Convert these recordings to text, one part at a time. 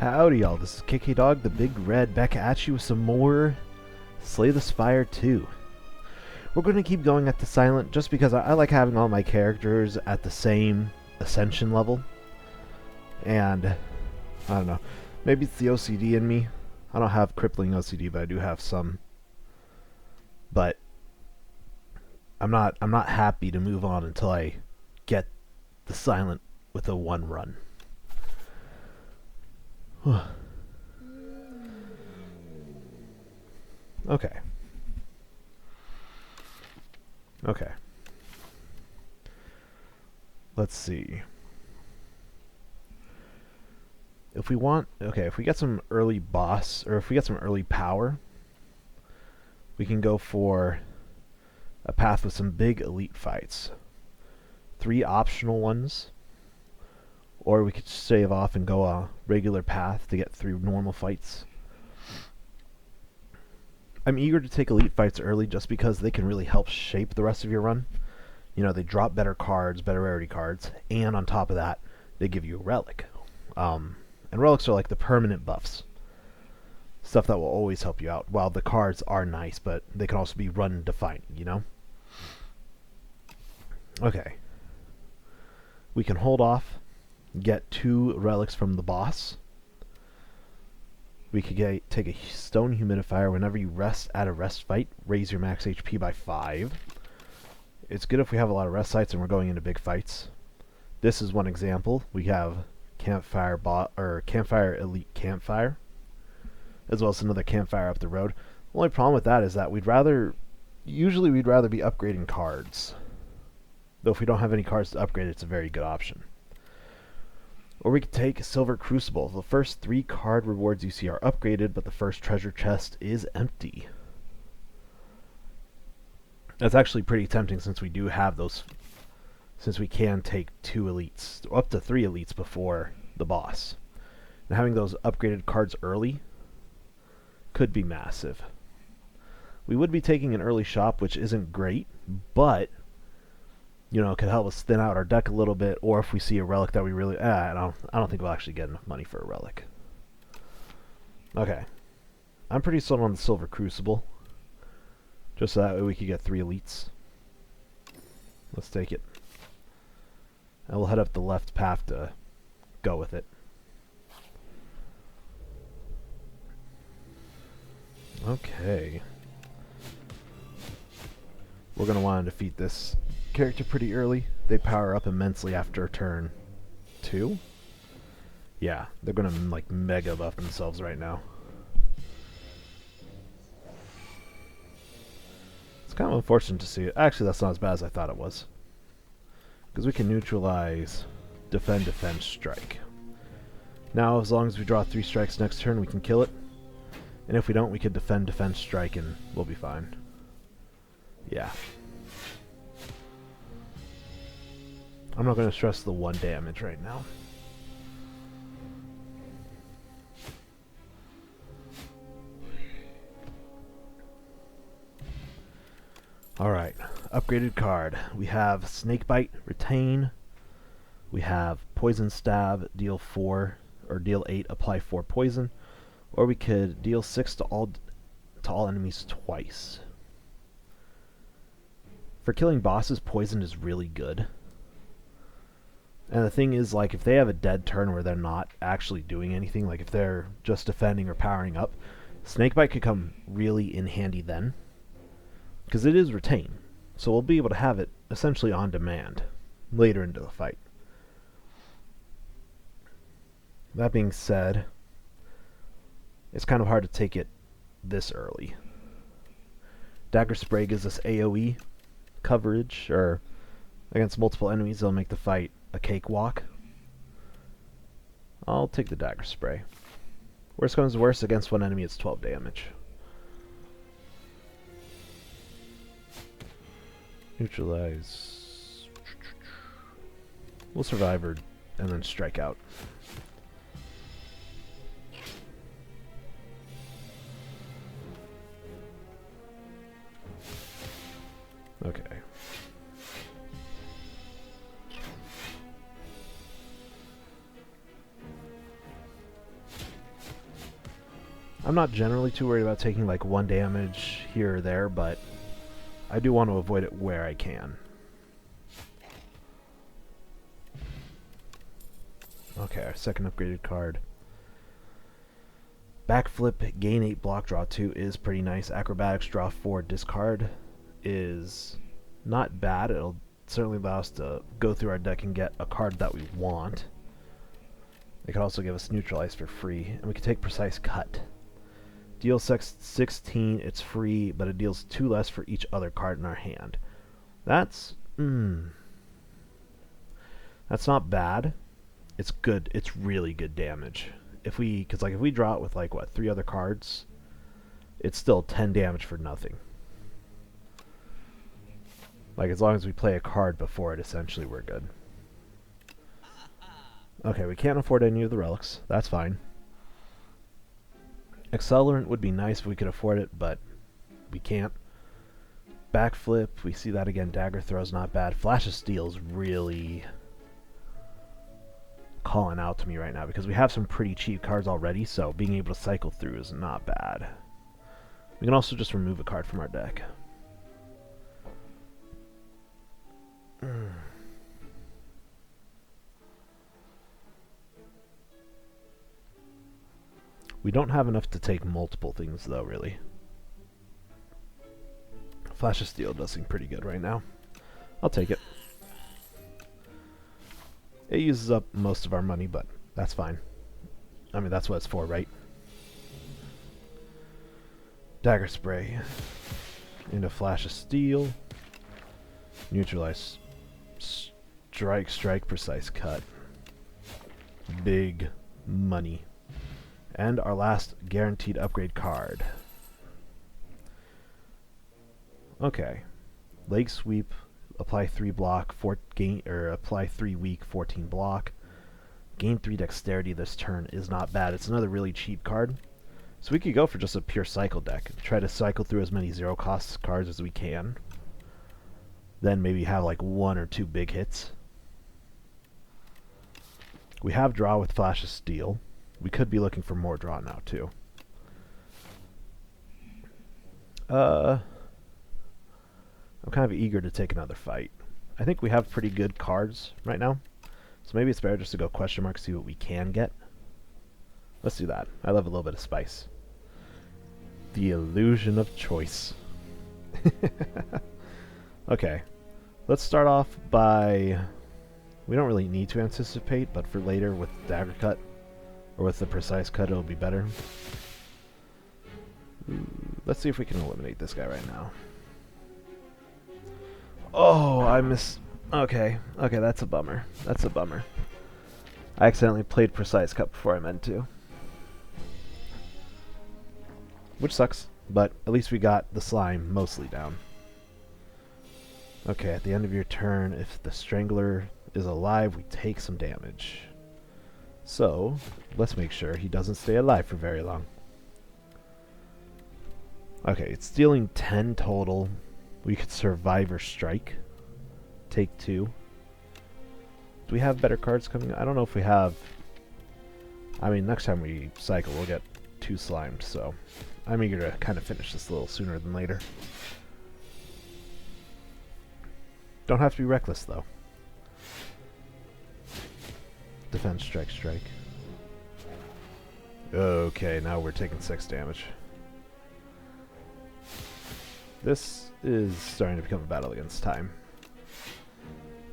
Howdy y'all, this is KK Dog, the Big Red, back at you with some more Slay the Spire 2. We're going to keep going at the silent just because I like having all my characters at the same ascension level. And, I don't know, maybe it's the OCD in me. I don't have crippling OCD, but I do have some. But, I'm not happy to move on until I get the silent with a one run. Okay. Okay. Let's see. If we want, if we get some early boss, or if we get some early power, we can go for a path with some big elite fights. 3 optional ones. Or we could save off and go a regular path to get through normal fights. I'm eager to take elite fights early just because they can really help shape the rest of your run. You know, they drop better cards, better rarity cards, and on top of that, they give you a relic. And relics are like the permanent buffs. Stuff that will always help you out. While the cards are nice, but they can also be run defining, you know? Okay. We can hold off. Get 2 relics from the boss. We could take a stone humidifier whenever you rest at a rest fight. Raise your max HP by 5. It's good if we have a lot of rest sites and we're going into big fights. This is one example. We have campfire elite campfire, as well as another campfire up the road. The only problem with that is that usually we'd rather be upgrading cards. Though if we don't have any cards to upgrade, it's a very good option. Or we could take Silver Crucible. The first 3 card rewards you see are upgraded, but the first treasure chest is empty. That's actually pretty tempting since we do have those, since we can take 2 elites, up to 3 elites before the boss. And having those upgraded cards early could be massive. We would be taking an early shop, which isn't great, but you know, it could help us thin out our deck a little bit, or if we see a relic that we really... I don't think we'll actually get enough money for a relic. Okay. I'm pretty sold on the Silver Crucible. Just so that way we could get 3 elites. Let's take it. And we'll head up the left path to go with it. Okay. We're going to want to defeat this character pretty early. They power up immensely after turn 2. Yeah, they're gonna like mega buff themselves right now. It's kind of unfortunate to see it. Actually, that's not as bad as I thought it was, because we can neutralize defend, strike. Now, as long as we draw 3 strikes next turn, we can kill it. And if we don't, we could defend, strike, and we'll be fine. Yeah. I'm not going to stress the 1 damage right now. Alright, upgraded card. We have Snakebite, Retain. We have Poison Stab, deal 4, or deal 8, apply 4 poison. Or we could deal 6 to all enemies twice. For killing bosses, poison is really good. And the thing is, like, if they have a dead turn where they're not actually doing anything, like if they're just defending or powering up, Snakebite could come really in handy then. Because it is Retain. So we'll be able to have it essentially on demand later into the fight. That being said, it's kind of hard to take it this early. Dagger Spray gives us AoE coverage, or against multiple enemies, it'll make the fight a cakewalk. I'll take the Dagger Spray. Worst comes to worst, against 1 enemy it's 12 damage. Neutralize. We'll survive her and then strike out. Okay. I'm not generally too worried about taking like 1 damage here or there, but I do want to avoid it where I can. Okay, our second upgraded card. Backflip, gain 8, block, draw 2 is pretty nice. Acrobatics, draw 4, discard is not bad. It'll certainly allow us to go through our deck and get a card that we want. It could also give us neutralize for free, and we can take precise cut. Deal 16, it's free, but it deals 2 less for each other card in our hand. That's not bad. It's good. It's really good damage. Because if we draw it with like what 3 other cards, it's still 10 damage for nothing. Like as long as we play a card before it, essentially we're good. Okay, we can't afford any of the relics. That's fine. Accelerant would be nice if we could afford it, but we can't. Backflip, we see that again. Dagger throw's not bad. Flash of Steel's really calling out to me right now because we have some pretty cheap cards already, so being able to cycle through is not bad. We can also just remove a card from our deck. We don't have enough to take multiple things, though, really. Flash of Steel does seem pretty good right now. I'll take it. It uses up most of our money, but that's fine. I mean, that's what it's for, right? Dagger Spray. Into Flash of Steel. Neutralize. Strike, precise cut. Big money. And our last guaranteed upgrade card. Okay. Leg Sweep, apply 3 block, apply 3 weak, 14 block. Gain 3 dexterity this turn is not bad. It's another really cheap card. So we could go for just a pure cycle deck. Try to cycle through as many 0-cost cards as we can. Then maybe have like 1 or 2 big hits. We have draw with Flash of Steel. We could be looking for more draw now, too. I'm kind of eager to take another fight. I think we have pretty good cards right now. So maybe it's better just to go question mark, see what we can get. Let's do that. I love a little bit of spice. The illusion of choice. Okay. Let's start off by... We don't really need to anticipate, but for later with Dagger Cut, or with the Precise Cut, it'll be better. Let's see if we can eliminate this guy right now. Oh, I missed... Okay, that's a bummer. That's a bummer. I accidentally played Precise Cut before I meant to. Which sucks, but at least we got the slime mostly down. Okay, at the end of your turn, if the Strangler is alive, we take some damage. So, let's make sure he doesn't stay alive for very long. Okay, it's dealing 10 total. We could Survivor Strike. Take 2. Do we have better cards coming? I don't know if we have... I mean, next time we cycle, we'll get 2 slimed, so... I'm eager to kind of finish this a little sooner than later. Don't have to be reckless, though. Defense, strike. Okay, now we're taking 6 damage. This is starting to become a battle against time.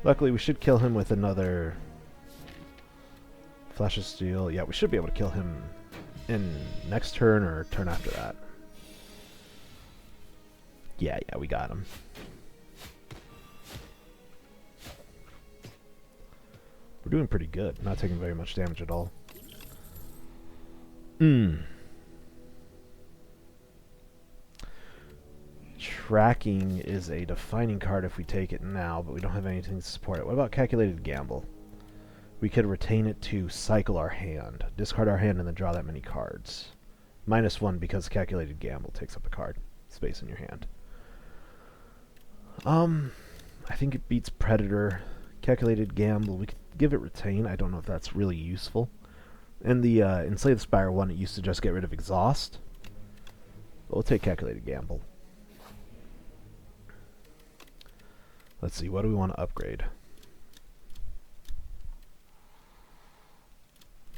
Luckily, we should kill him with another Flash of Steel. Yeah, we should be able to kill him in next turn or turn after that. Yeah, we got him. We're doing pretty good. Not taking very much damage at all. Tracking is a defining card if we take it now, but we don't have anything to support it. What about Calculated Gamble? We could retain it to cycle our hand. Discard our hand and then draw that many cards. -1 because Calculated Gamble takes up a card space in your hand. I think it beats Predator. Calculated Gamble, we could give it retain. I don't know if that's really useful. In the Slay the Spire one, it used to just get rid of exhaust. But we'll take Calculated Gamble. Let's see, what do we want to upgrade?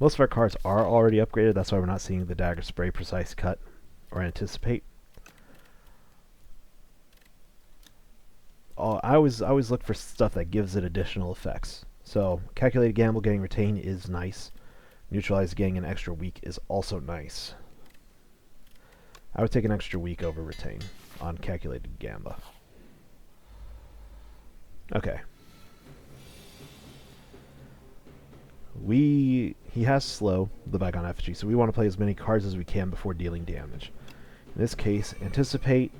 Most of our cards are already upgraded, that's why we're not seeing the Dagger Spray, Precise Cut, or Anticipate. I always look for stuff that gives it additional effects. So, Calculated Gamble getting Retain is nice. Neutralize getting an extra week is also nice. I would take an extra week over Retain on Calculated Gamble. Okay. He has slow, the Bygone Effigy, so we want to play as many cards as we can before dealing damage. In this case, Anticipate.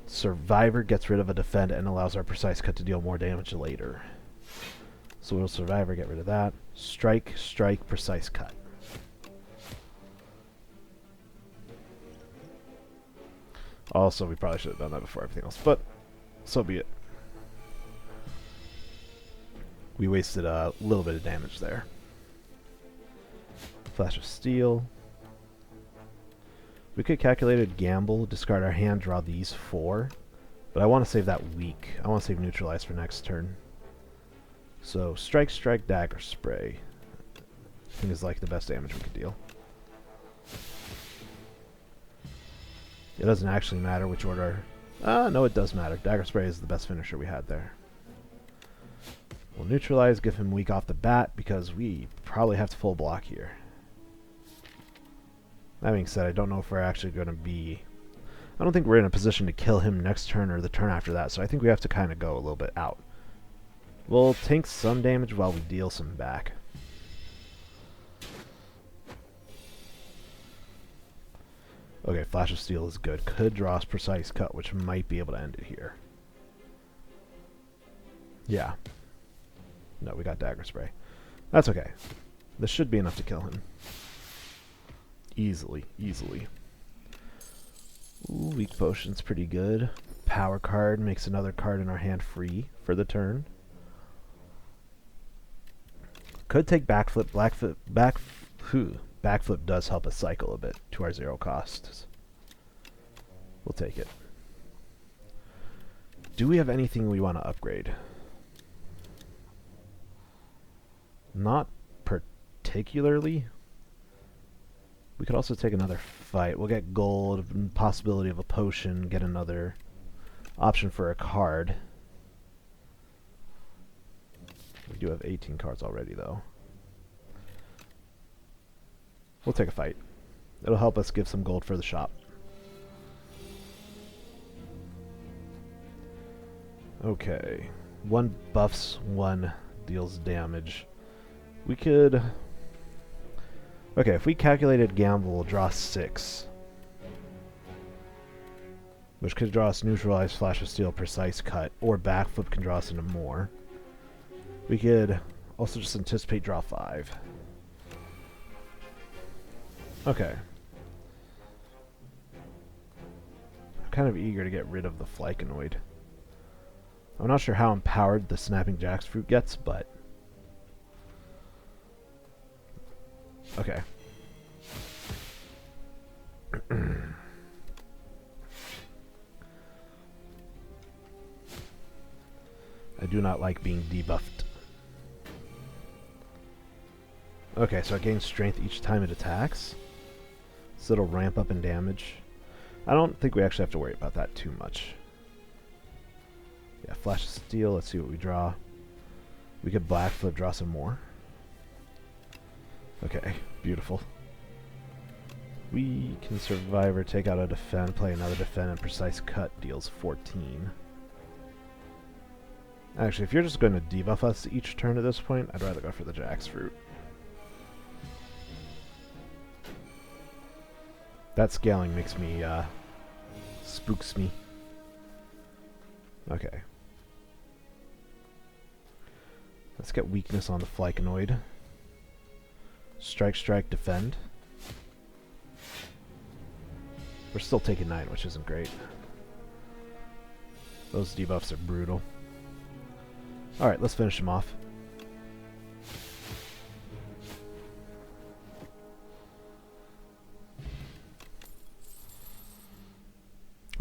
Survivor gets rid of a defend and allows our Precise Cut to deal more damage later. So we'll Survivor, get rid of that. Strike, strike, Precise Cut. Also, we probably should have done that before everything else, but so be it. We wasted a little bit of damage there. Flash of Steel. We could Calculated Gamble, discard our hand, draw these 4. But I want to save that weak. I want to save Neutralize for next turn. So, Strike, Strike, Dagger Spray. I think is like the best damage we could deal. It doesn't actually matter which order. No, it does matter. Dagger Spray is the best finisher we had there. We'll Neutralize, give him weak off the bat, because we probably have to full block here. That being said, I don't know if we're actually going to be... I don't think we're in a position to kill him next turn or the turn after that, so I think we have to kind of go a little bit out. We'll tank some damage while we deal some back. Okay, Flash of Steel is good. Could draw us Precise Cut, which might be able to end it here. Yeah. No, we got Dagger Spray. That's okay. This should be enough to kill him. Easily, easily. Ooh, Weak Potion's pretty good. Power card makes another card in our hand free for the turn. Could take Backflip. Backflip does help us cycle a bit to our 0 costs. We'll take it. Do we have anything we want to upgrade? Not particularly. We could also take another fight. We'll get gold, possibility of a potion, get another option for a card. We do have 18 cards already, though. We'll take a fight. It'll help us give some gold for the shop. Okay. 1 buffs, 1 deals damage. We could... Okay, if we Calculated Gamble, we'll draw 6. Which could draw us Neutralize, Flash of Steel, Precise Cut, or Backflip can draw us into more. We could also just Anticipate, draw 5. Okay. I'm kind of eager to get rid of the Flyconoid. I'm not sure how empowered the Snapping Jackfruit gets, but... Okay. I do not like being debuffed. Okay, so it gains strength each time it attacks. So it'll ramp up in damage. I don't think we actually have to worry about that too much. Yeah, Flash of Steel, let's see what we draw. We could Backflip, draw some more. Okay, beautiful. We can Survivor, take out a defend, play another defend, and Precise Cut deals 14. Actually, if you're just going to debuff us each turn at this point, I'd rather go for the Jackfruit. That scaling makes me, spooks me. Okay. Let's get weakness on the Flyconoid. Strike, strike, defend. We're still taking 9, which isn't great. Those debuffs are brutal. Alright, let's finish him off.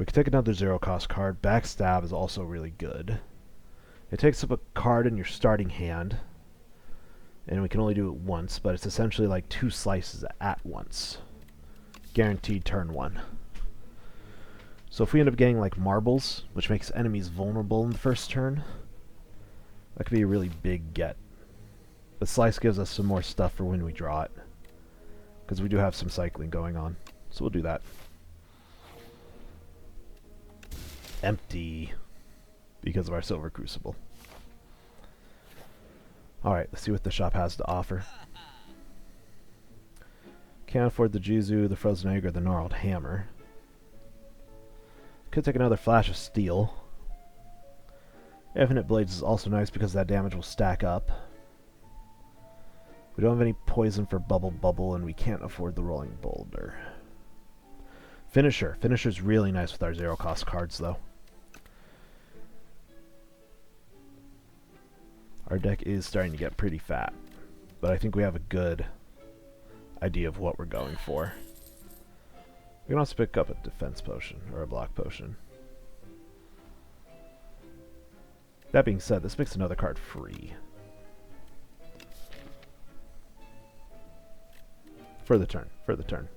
We could take another zero cost card. Backstab is also really good. It takes up a card in your starting hand, and we can only do it once, but it's essentially like 2 slices at once. Guaranteed turn 1. So if we end up getting like marbles, which makes enemies vulnerable in the first turn, that could be a really big get. But slice gives us some more stuff for when we draw it, because we do have some cycling going on. So we'll do that. Empty, because of our silver crucible. Alright, let's see what the shop has to offer. Can't afford the Jizu, the Frozen Egg, or the Gnarled Hammer. Could take another Flash of Steel. Infinite Blades is also nice because that damage will stack up. We don't have any poison for Bubble, and we can't afford the Rolling Boulder. Finisher. Finisher's really nice with our zero cost cards, though. Our deck is starting to get pretty fat, but I think we have a good idea of what we're going for. We can also pick up a defense potion, or a block potion. That being said, this makes another card free. For the turn, for the turn.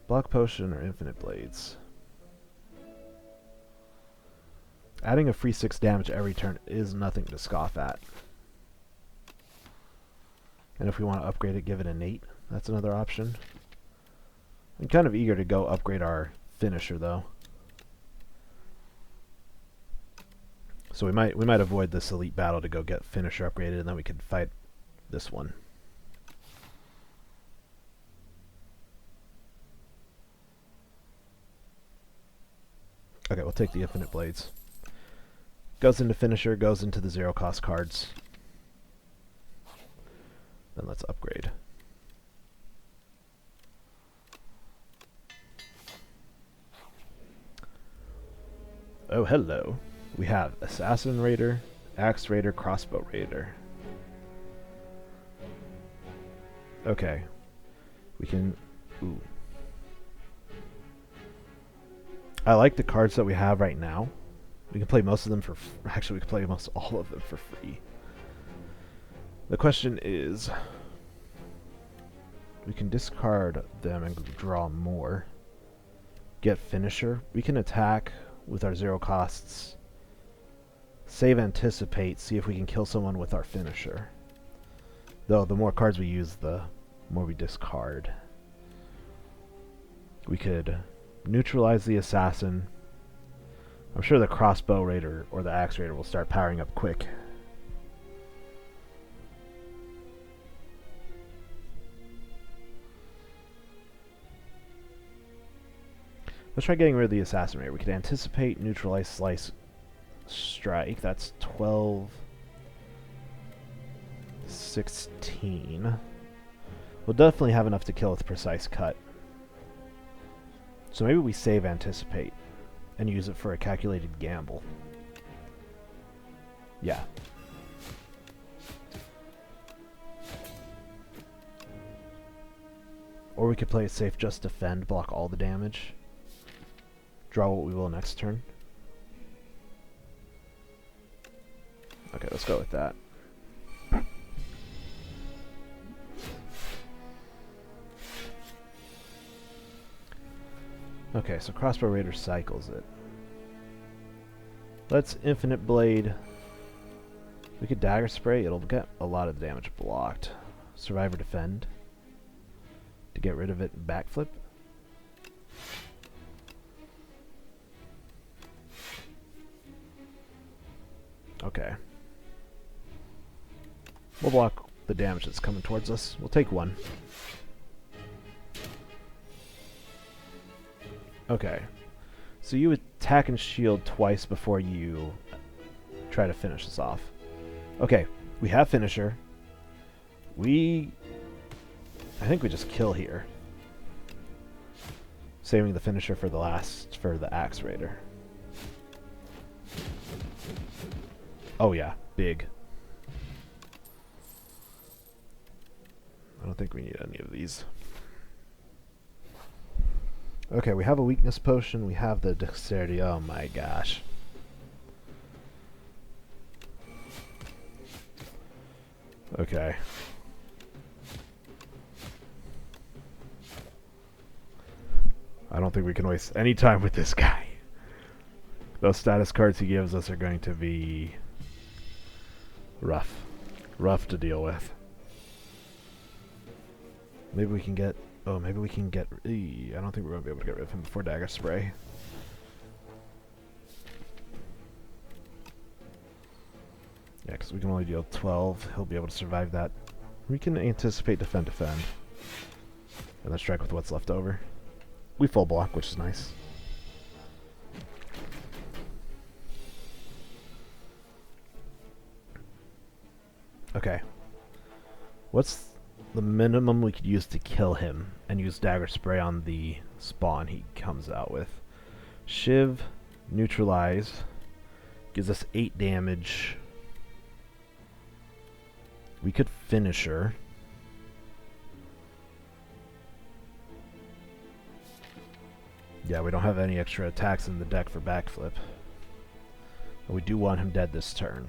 Block potion or infinite blades. Adding a free 6 damage every turn is nothing to scoff at. And if we want to upgrade it, give it an 8. That's another option. I'm kind of eager to go upgrade our finisher, though. So we might avoid this elite battle to go get finisher upgraded, and then we could fight this one. Okay, we'll take the infinite blades. Goes into finisher, goes into the zero cost cards. Then let's upgrade. Oh, hello. We have Assassin Raider, Axe Raider, Crossbow Raider. Okay. We can... Ooh. I like the cards that we have right now. We can play most of them for... Actually, we can play almost all of them for free. The question is... We can discard them and draw more. Get finisher. We can attack with our zero costs. Save anticipate. See if we can kill someone with our finisher. Though, the more cards we use, the more we discard. We could neutralize the assassin. I'm sure the crossbow raider or the axe raider will start powering up quick. Let's try getting rid of the assassin raider. We could anticipate, neutralize, slice, strike. That's 12, 16. We'll definitely have enough to kill with precise cut. So maybe we save anticipate and use it for a calculated gamble. Yeah. Or we could play it safe, just defend, block all the damage. Draw what we will next turn. Okay, let's go with that. Okay, so Crossbow Raider cycles it. Let's Infinite Blade. We could Dagger Spray. It'll get a lot of the damage blocked. Survivor Defend. To get rid of it, Backflip. Okay. We'll block the damage that's coming towards us. We'll take 1. Okay. So you attack and shield twice before you try to finish this off. Okay, we have finisher. I think we just kill here. Saving the finisher for the Axe Raider. Oh yeah, big. I don't think we need any of these. Okay, we have a weakness potion. We have the dexterity. Oh my gosh. Okay. I don't think we can waste any time with this guy. Those status cards he gives us are going to be rough. Rough to deal with. Maybe we can get... Oh, maybe we can get... I don't think we're going to be able to get rid of him before Dagger Spray. Yeah, because we can only deal 12. He'll be able to survive that. We can anticipate defend. And then strike with what's left over. We full block, which is nice. Okay. What's the minimum we could use to kill him and use Dagger Spray on the spawn he comes out with? Shiv, neutralize, gives us 8 damage. We could Finisher. Yeah, we don't have any extra attacks in the deck for backflip. But we do want him dead this turn.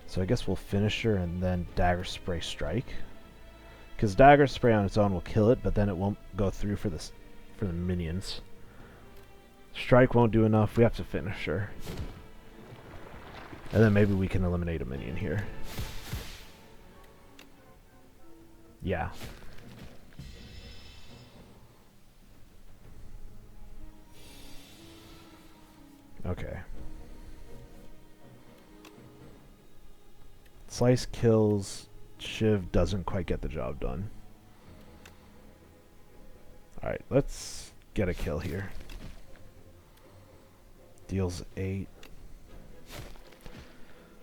So I guess we'll Finisher and then Dagger Spray Strike. Because Dagger Spray on its own will kill it, but then it won't go through for the minions. Strike won't do enough. We have to Finisher. And then maybe we can eliminate a minion here. Yeah. Okay. Slice kills. Shiv doesn't quite get the job done. Alright, let's get a kill here. Deals 8.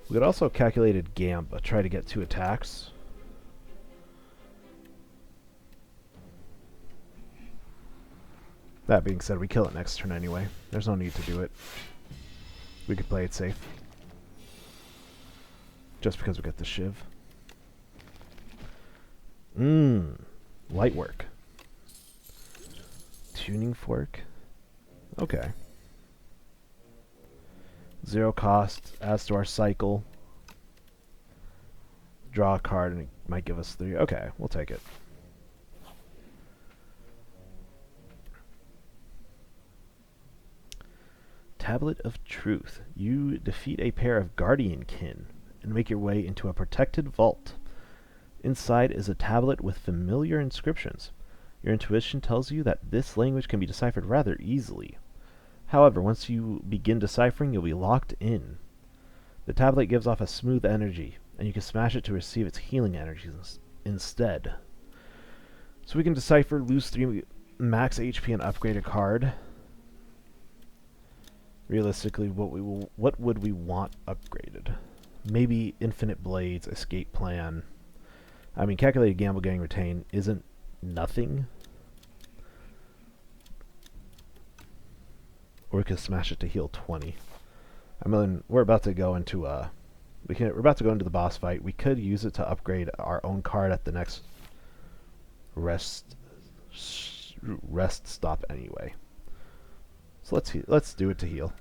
We could also calculated Gamp, try to get 2 attacks. That being said, we kill it next turn anyway. There's no need to do it. We could play it safe. Just because we got the Shiv. Light work. Tuning fork. Okay. 0 cost, adds to our cycle. Draw a card and it might give us 3. Okay, we'll take it. Tablet of Truth. You defeat a pair of Guardian Kin and make your way into a protected vault. Inside is a tablet with familiar inscriptions. Your intuition tells you that this language can be deciphered rather easily. However, once you begin deciphering, you'll be locked in. The tablet gives off a smooth energy, and you can smash it to receive its healing energies instead. So we can decipher, lose 3 max HP, and upgrade a card. Realistically, what would we want upgraded? Maybe Infinite Blades, Escape Plan. I mean, Calculated Gamble getting retained isn't nothing. Or we could smash it to heal 20. I mean, we're about to go into we're about to go into the boss fight. We could use it to upgrade our own card at the next rest stop anyway. So let's do it to heal.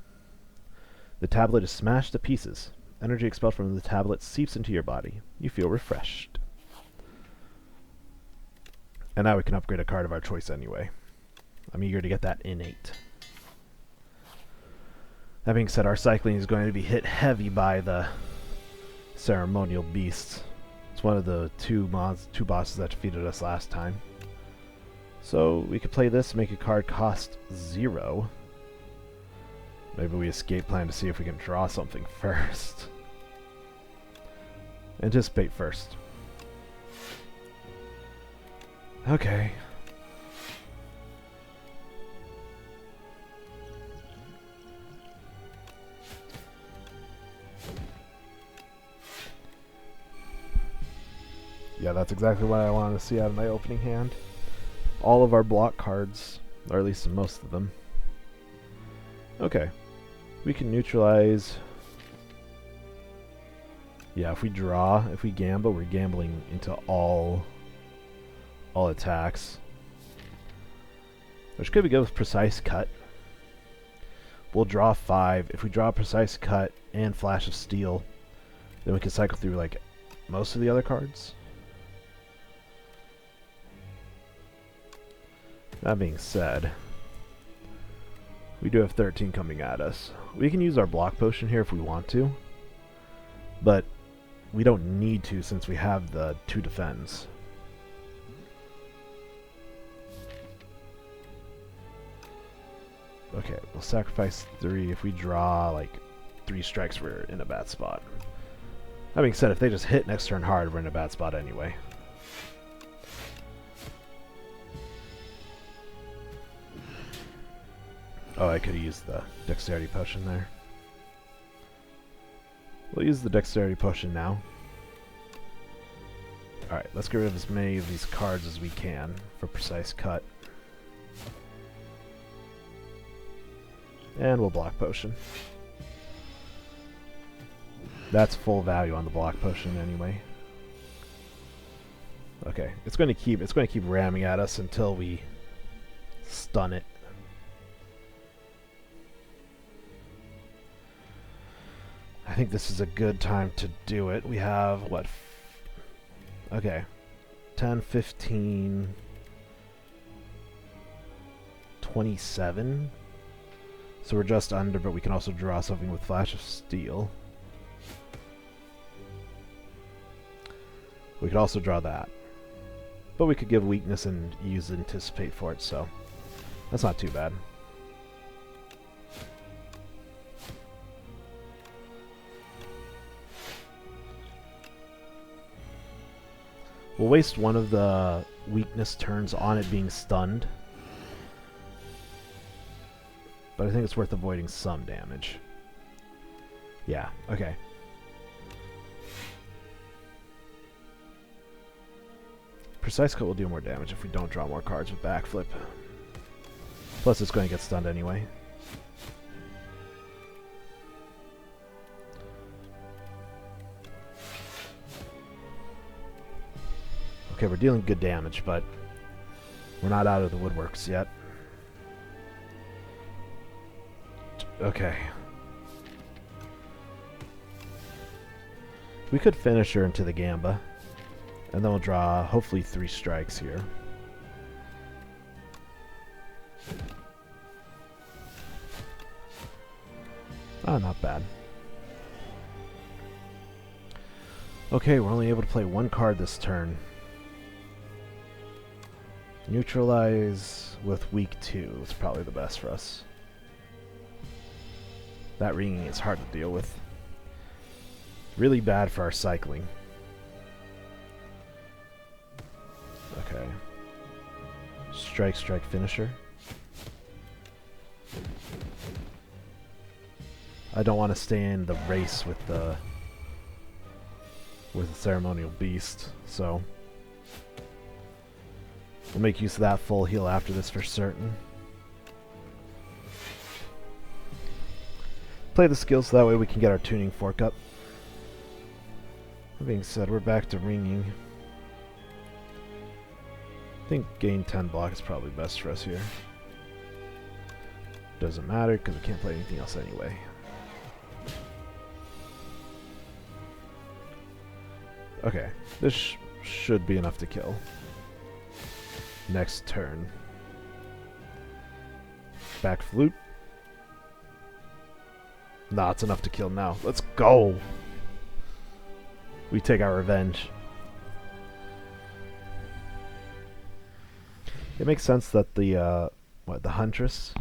The tablet is smashed to pieces. Energy expelled from the tablet seeps into your body. You feel refreshed. And now we can upgrade a card of our choice anyway. I'm eager to get that innate. That being said, our cycling is going to be hit heavy by the ceremonial beasts. It's one of the two bosses that defeated us last time. So we could play this, make a card cost 0. Maybe we escape plan to see if we can draw something first. Anticipate first. Okay. Yeah, that's exactly what I wanted to see out of my opening hand. All of our block cards, or at least most of them. Okay. We can neutralize. Yeah, if we draw, if we gamble, we're gambling into all all attacks. Which could be good with Precise Cut. We'll draw 5. If we draw Precise Cut and Flash of Steel, then we can cycle through like most of the other cards. That being said, we do have 13 coming at us. We can use our block potion here if we want to, but we don't need to since we have the 2 defends. Okay, we'll sacrifice 3. If we draw like 3 strikes, we're in a bad spot. That being said, if they just hit next turn hard, we're in a bad spot anyway. Oh, I could have used the Dexterity Potion there. We'll use the Dexterity Potion now. Alright, let's get rid of as many of these cards as we can for Precise Cut. And we'll Block Potion. That's full value on the Block Potion anyway. Okay, it's going to keep ramming at us until we stun it. I think this is a good time to do it. We have, what? Okay. 10, 15... 27? So we're just under, but we can also draw something with Flash of Steel. We could also draw that. But we could give Weakness and use Anticipate for it, so that's not too bad. We'll waste one of the weakness turns on it being stunned. But I think it's worth avoiding some damage. Yeah, okay. Precise Cut will do more damage if we don't draw more cards with Backflip. Plus it's going to get stunned anyway. Okay, we're dealing good damage, but we're not out of the woodworks yet. Okay. We could finish her into the Gamba, and then we'll draw, hopefully, 3 strikes here. Oh, not bad. Okay, we're only able to play 1 card this turn. Neutralize with weak 2 is probably the best for us. That ringing is hard to deal with. Really bad for our cycling. Okay. Strike, strike, finisher. I don't want to stay in the race with the ceremonial beast, so we'll make use of that full heal after this for certain. Play the skills so that way we can get our tuning fork up. That being said, we're back to ringing. I think gain 10 block is probably best for us here. Doesn't matter because we can't play anything else anyway. Okay, this should be enough to kill. Next turn. Back flute. Nah, it's enough to kill now. Let's go! We take our revenge. It makes sense that the Huntress...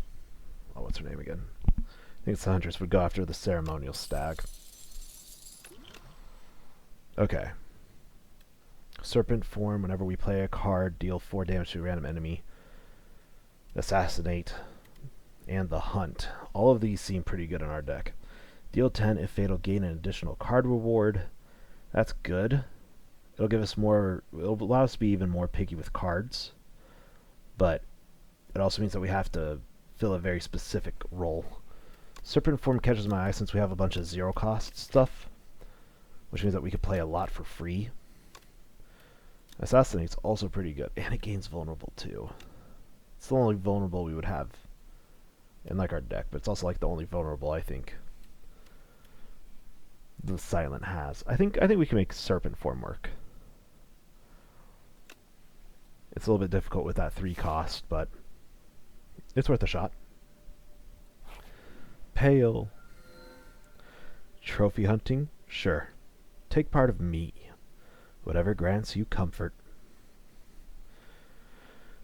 Oh, what's her name again? I think it's the Huntress would go after the ceremonial stag. Okay. Serpent form, whenever we play a card, deal 4 damage to a random enemy. Assassinate. And the Hunt. All of these seem pretty good in our deck. Deal 10 if fatal, gain an additional card reward. That's good. It'll give us more... It'll allow us to be even more picky with cards. But it also means that we have to fill a very specific role. Serpent form catches my eye since we have a bunch of 0-cost stuff, which means that we could play a lot for free. Assassinate's also pretty good, and it gains vulnerable too. It's the only vulnerable we would have in like our deck, but it's also like the only vulnerable I think the Silent has. I think we can make Serpent Form work. It's a little bit difficult with that 3 cost, but it's worth a shot. Pale. Trophy hunting? Sure. Take part of me. Whatever grants you comfort.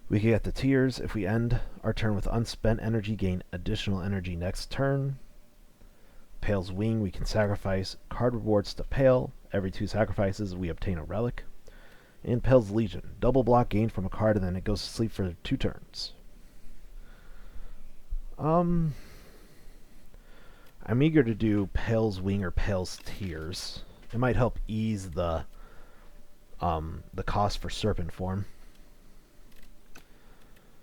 We can get the tears. If we end our turn with unspent energy, gain additional energy next turn. Pale's Wing, we can sacrifice card rewards to Pale. Every 2 sacrifices, we obtain a relic. And Pale's Legion, double block gained from a card, and then it goes to sleep for 2 turns. I'm eager to do Pale's Wing or Pale's Tears. It might help ease the cost for Serpent Form.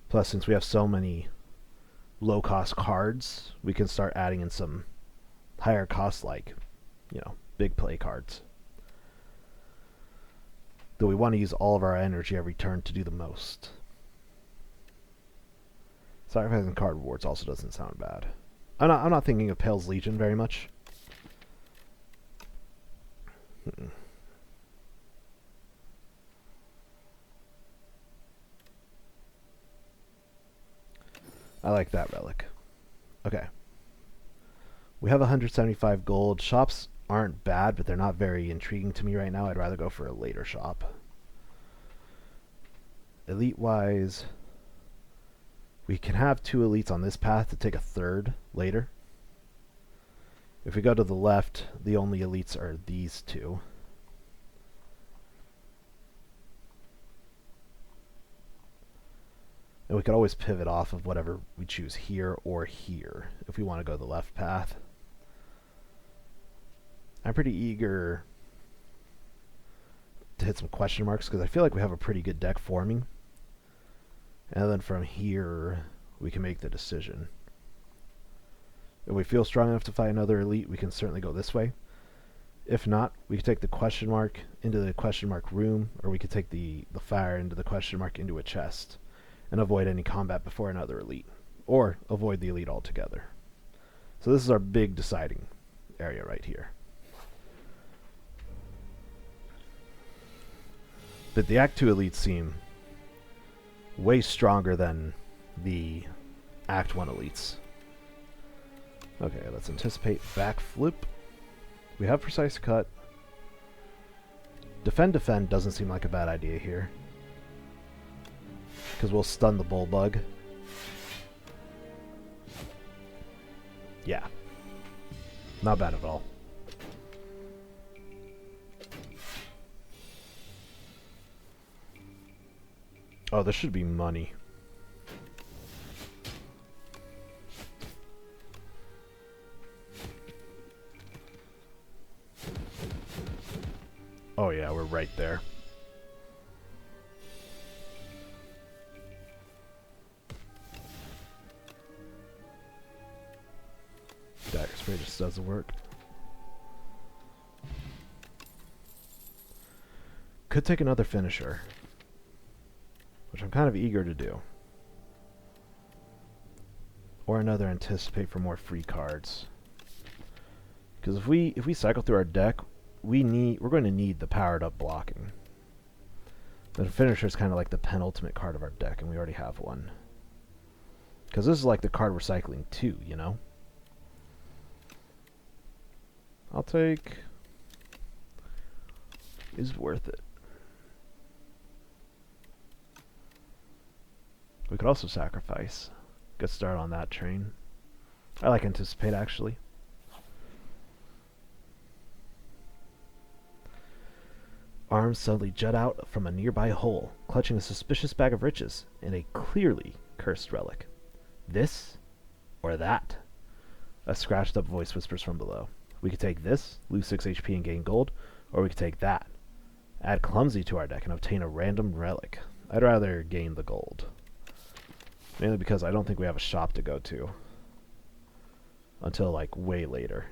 Plus, since we have so many low-cost cards, we can start adding in some higher cost, like, big play cards. Though we want to use all of our energy every turn to do the most. Sacrificing card rewards also doesn't sound bad. I'm not thinking of Pale's Legion very much. I like that relic. Okay. We have 175 gold. Shops aren't bad, but they're not very intriguing to me right now. I'd rather go for a later shop. Elite-wise, we can have 2 elites on this path to take a 3rd later. If we go to the left, the only elites are these 2. And we could always pivot off of whatever we choose here or here if we want to go the left path. I'm pretty eager to hit some question marks because I feel like we have a pretty good deck forming. And then from here, we can make the decision. If we feel strong enough to fight another elite, we can certainly go this way. If not, we could take the question mark into the question mark room, or we could take the fire into the question mark into a chest and avoid any combat before another elite, or avoid the elite altogether. So this is our big deciding area right here. But the Act 2 elites seem way stronger than the Act 1 elites. Okay, let's anticipate backflip. We have precise cut. Defend doesn't seem like a bad idea here, because we'll stun the Bullbug. Yeah. Not bad at all. Oh, this should be money. Oh yeah, we're right there. Dagger spray just doesn't work. Could take another finisher, which I'm kind of eager to do. Or another anticipate for more free cards. Because if we cycle through our deck, we're going to need the powered up blocking. The finisher is kind of like the penultimate card of our deck, and we already have one. Because this is like the card we're cycling too, you know? I'll take... is worth it. We could also sacrifice. Get started on that train. I like anticipate, actually. Arms suddenly jut out from a nearby hole, clutching a suspicious bag of riches and a clearly cursed relic. This or that? A scratched up voice whispers from below. We could take this, lose 6 HP and gain gold, or we could take that, add Clumsy to our deck and obtain a random relic. I'd rather gain the gold. Mainly because I don't think we have a shop to go to until like way later.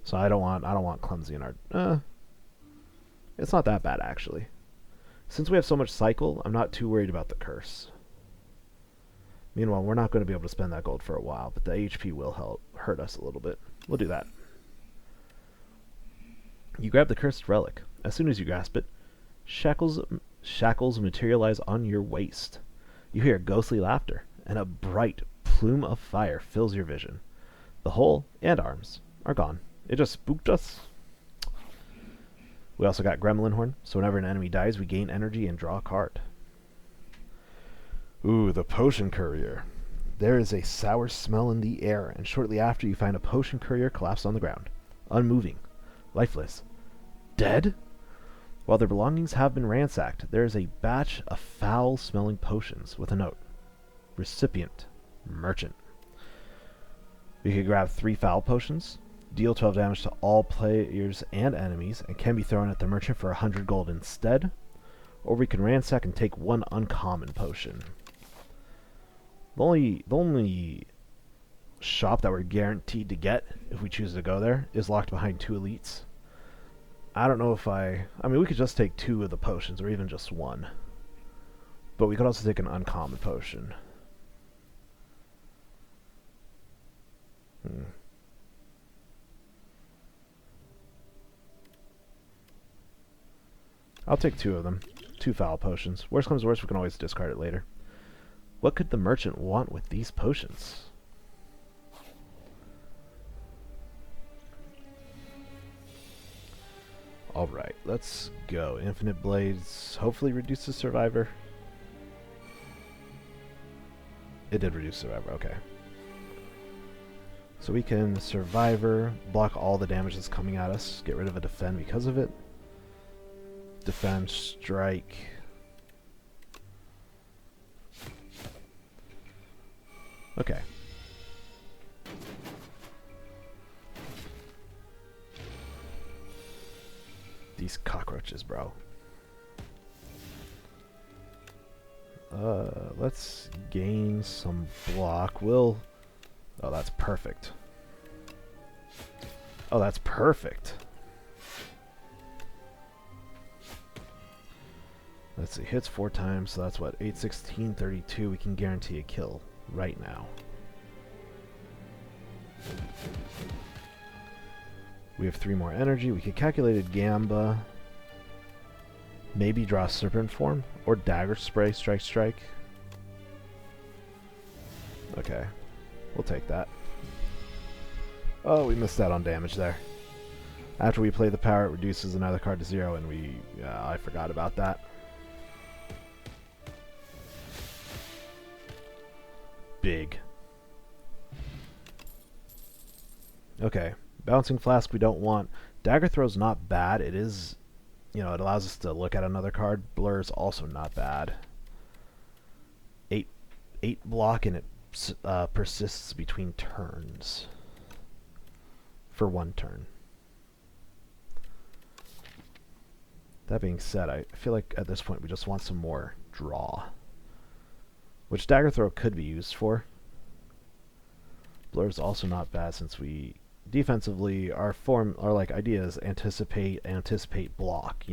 So I don't want Clumsy in our... it's not that bad actually. Since we have so much cycle, I'm not too worried about the curse. Meanwhile, we're not going to be able to spend that gold for a while, but the HP will hurt us a little bit. We'll do that. You grab the cursed relic. As soon as you grasp it, shackles materialize on your waist. You hear ghostly laughter, and a bright plume of fire fills your vision. The hole and arms are gone. It just spooked us. We also got Gremlin Horn, so whenever an enemy dies, we gain energy and draw a card. Ooh, the Potion Courier. There is a sour smell in the air, and shortly after you find a Potion Courier collapsed on the ground. Unmoving. Lifeless. Dead? While their belongings have been ransacked, there is a batch of foul-smelling potions with a note. Recipient. Merchant. We could grab 3 foul potions, deal 12 damage to all players and enemies, and can be thrown at the merchant for 100 gold instead, or we can ransack and take 1 uncommon potion. The only shop that we're guaranteed to get, if we choose to go there, is locked behind 2 elites. I don't know if I mean, we could just take 2 of the potions, or even just 1. But we could also take an uncommon potion. I'll take 2 of them. 2 foul potions. Worst comes to worst, we can always discard it later. What could the merchant want with these potions? Alright, let's go. Infinite Blades hopefully reduces Survivor. It did reduce Survivor, okay. So we can Survivor, block all the damage that's coming at us, get rid of a Defend because of it. Defend, Strike. Okay. These cockroaches, bro. Let's gain some block. Oh, that's perfect. Oh, that's perfect. Let's see, hits 4 times, so that's what, 8, 16, 32. We can guarantee a kill right now. We have 3 more energy. We could Calculated Gamba. Maybe draw Serpent Form. Or Dagger Spray, Strike. Okay. We'll take that. Oh, we missed out on damage there. After we play the power, it reduces another card to 0, and I forgot about that. Big. Okay. Bouncing Flask we don't want. Dagger Throw's not bad. It is, it allows us to look at another card. Blur's also not bad. 8 block, and it persists between turns. For 1 turn. That being said, I feel like at this point we just want some more draw. Which Dagger Throw could be used for. Blur's also not bad since we defensively our idea is anticipate, block,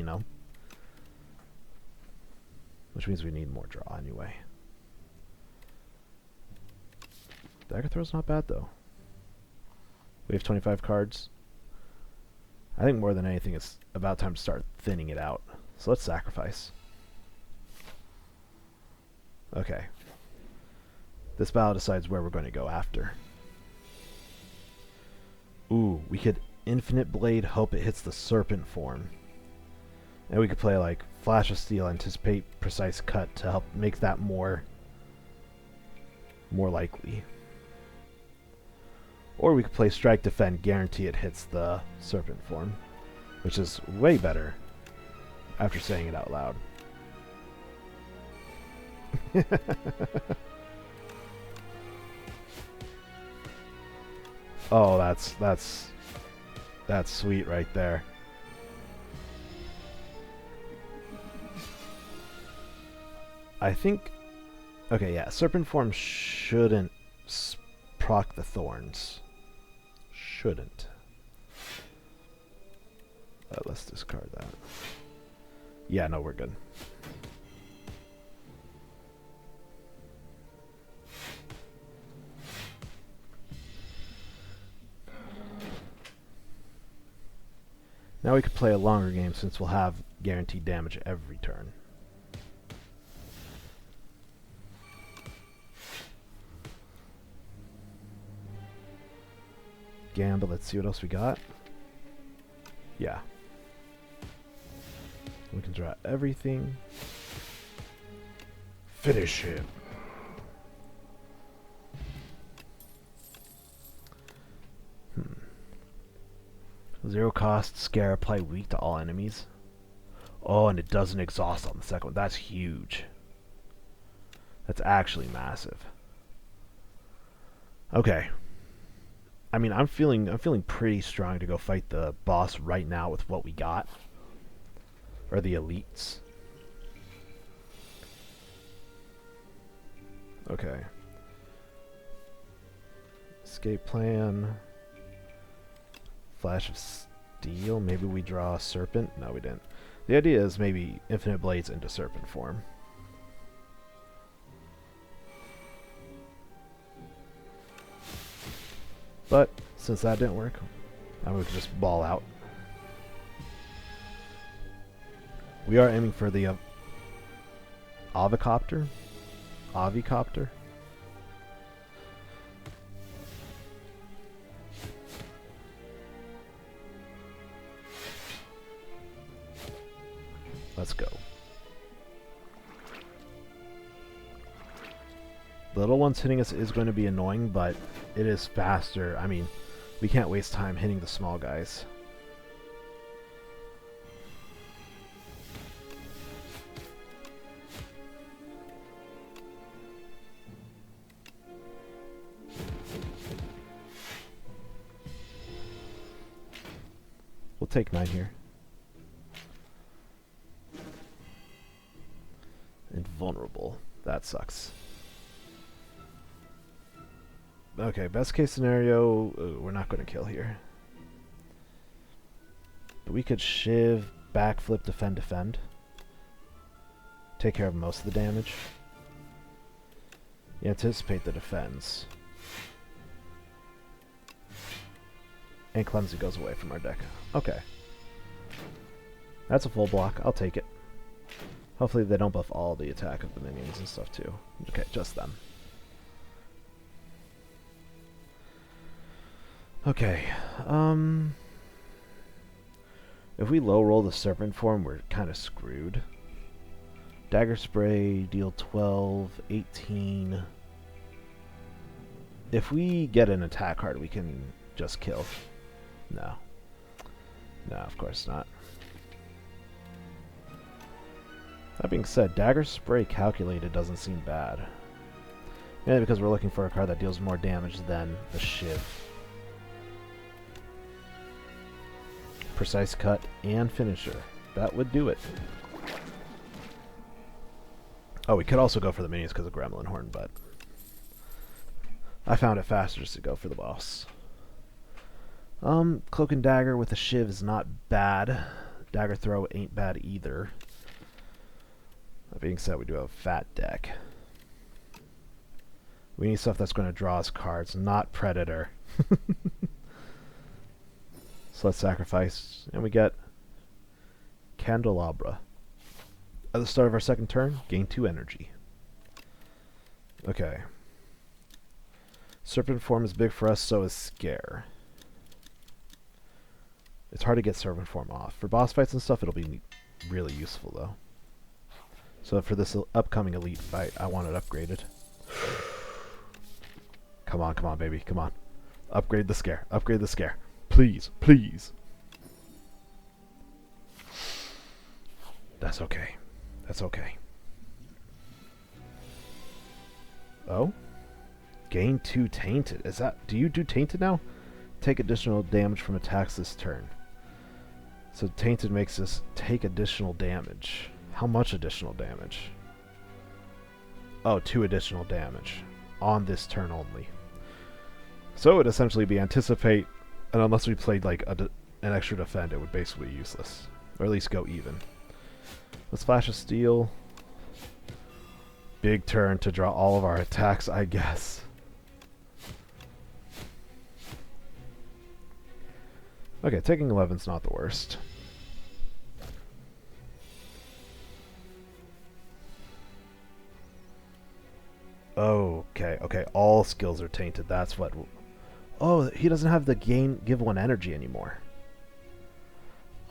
Which means we need more draw anyway. Dagger Throw's not bad though. We have 25 cards. I think more than anything it's about time to start thinning it out. So let's sacrifice. Okay. This battle decides where we're going to go after. Ooh, we could Infinite Blade, hope it hits the Serpent Form. And we could play like Flash of Steel, Anticipate, Precise Cut to help make that more likely. Or we could play Strike, Defend, guarantee it hits the Serpent Form, which is way better after saying it out loud. Oh, that's sweet right there. I think, okay, yeah, Serpent Form shouldn't proc the Thorns. Shouldn't. Let's discard that. Yeah, no, we're good. Now we could play a longer game since we'll have guaranteed damage every turn. Gamble, let's see what else we got. Yeah. We can draw everything. Finish him. Zero cost, scare, apply weak to all enemies. Oh, and it doesn't exhaust on the second one. That's huge. That's actually massive. Okay. I mean, I'm feeling pretty strong to go fight the boss right now with what we got. Or the elites. Okay. Escape plan. Flash of Steel. Maybe we draw a Serpent. No, we didn't. The idea is maybe Infinite Blades into Serpent form. But since that didn't work, I would just ball out. We are aiming for the Avicopter. Avicopter. Let's go. The little ones hitting us is going to be annoying, but it is faster. I mean, we can't waste time hitting the small guys. We'll take 9 here. Invulnerable. That sucks. Okay, best case scenario, we're not going to kill here. But we could shiv, backflip, defend, defend. Take care of most of the damage. You anticipate the defense. And Clumsy goes away from our deck. Okay. That's a full block. I'll take it. Hopefully they don't buff all the attack of the minions and stuff too. Okay, just them. Okay. If we low roll the Serpent form, we're kind of screwed. Dagger Spray, deal 12, 18. If we get an attack card, we can just kill. No. No, of course not. That being said, Dagger Spray calculated doesn't seem bad. Mainly because we're looking for a card that deals more damage than the Shiv. Precise Cut and Finisher. That would do it. Oh, we could also go for the minions because of Gremlin Horn, but I found it faster just to go for the boss. Cloak and Dagger with a Shiv is not bad. Dagger Throw ain't bad either. That being said, we do have a fat deck. We need stuff that's going to draw us cards, not Predator. So let's sacrifice, and we get Candelabra. At the start of our second turn, gain 2 energy. Okay. Serpent form is big for us, so is Scare. It's hard to get Serpent form off. For boss fights and stuff, it'll be really useful, though. So for this upcoming elite fight, I want it upgraded. Come on, baby, come on. Upgrade the Scare, upgrade the Scare. Please, please. That's okay. That's okay. Oh? Gain 2 Tainted. Is that... Do you do Tainted now? Take additional damage from attacks this turn. So Tainted makes us take additional damage. How much additional damage? Oh, 2 additional damage. On this turn only. So it would essentially be anticipate, and unless we played like an extra defend, it would basically be useless. Or at least go even. Let's flash a steel. Big turn to draw all of our attacks, I guess. Okay, taking 11's not the worst. Okay, okay, all skills are tainted. That's what... Oh, he doesn't have the give one energy anymore.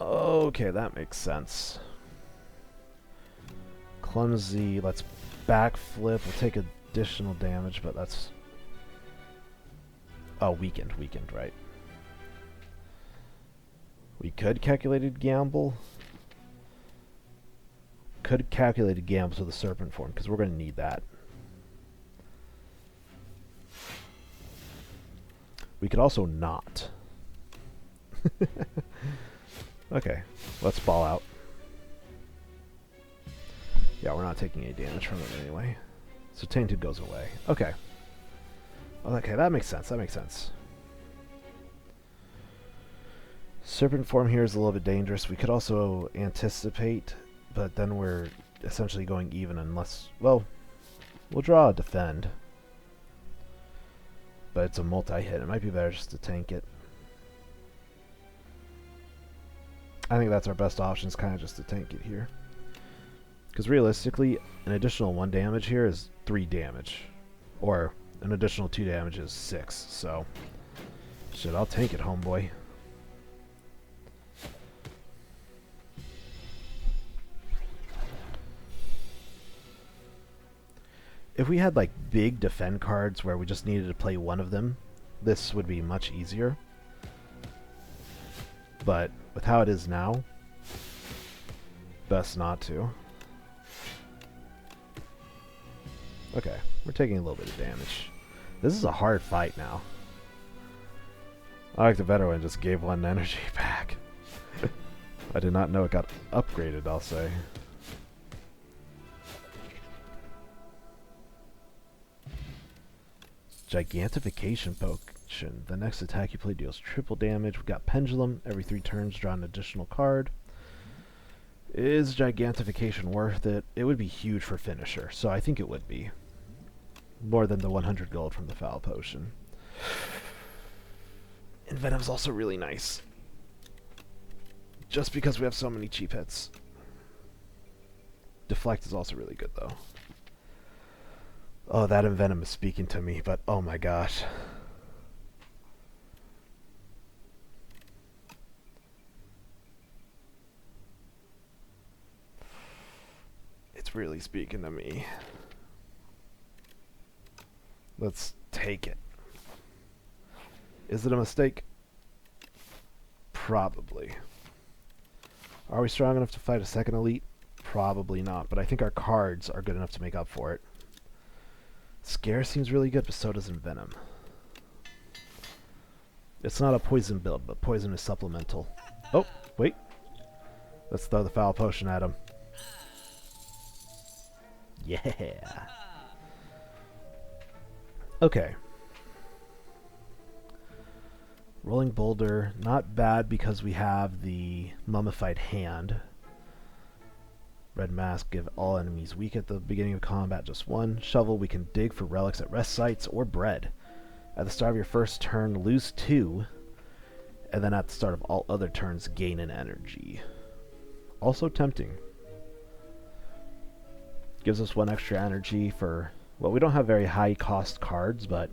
Okay, that makes sense. Clumsy, let's backflip. We'll take additional damage, but that's... Oh, weakened, right. We could calculated gamble. Could calculated gamble to the serpent form, because we're going to need that. We could also not. Okay, let's ball out. Yeah, we're not taking any damage from it anyway. So Tainted goes away. Okay. Okay, that makes sense. That makes sense. Serpent form here is a little bit dangerous. We could also anticipate, but then we're essentially going even unless... Well, we'll draw a defend. But it's a multi-hit. It might be better just to tank it. I think that's our best option, is kind of just to tank it here. Because realistically, an additional 1 damage here is 3 damage. Or an additional 2 damage is 6. So, shit, I'll tank it, homeboy. If we had like big defend cards where we just needed to play one of them, this would be much easier. But with how it is now, best not to. Okay, we're taking a little bit of damage. This is a hard fight now. I like the better one, just gave 1 energy back. I did not know it got upgraded, I'll say. Gigantification potion. The next attack you play deals triple damage. We've got Pendulum. Every 3 turns, draw an additional card. Is Gigantification worth it? It would be huge for Finisher, so I think it would be. More than the 100 gold from the Foul Potion. And Venom's also really nice. Just because we have so many cheap hits. Deflect is also really good, though. Oh, that Envenom is speaking to me, but oh my gosh. It's really speaking to me. Let's take it. Is it a mistake? Probably. Are we strong enough to fight a second elite? Probably not, but I think our cards are good enough to make up for it. Scare seems really good, but so does Envenom. It's not a poison build, but poison is supplemental. Oh, wait. Let's throw the Foul Potion at him. Yeah. Okay. Rolling Boulder, not bad because we have the Mummified Hand. Red Mask, give all enemies weak at the beginning of combat just 1. Shovel, we can dig for relics at rest sites or bread. At the start of your first turn, lose 2. And then at the start of all other turns, gain an energy. Also tempting. Gives us 1 extra energy for... Well, we don't have very high cost cards, but...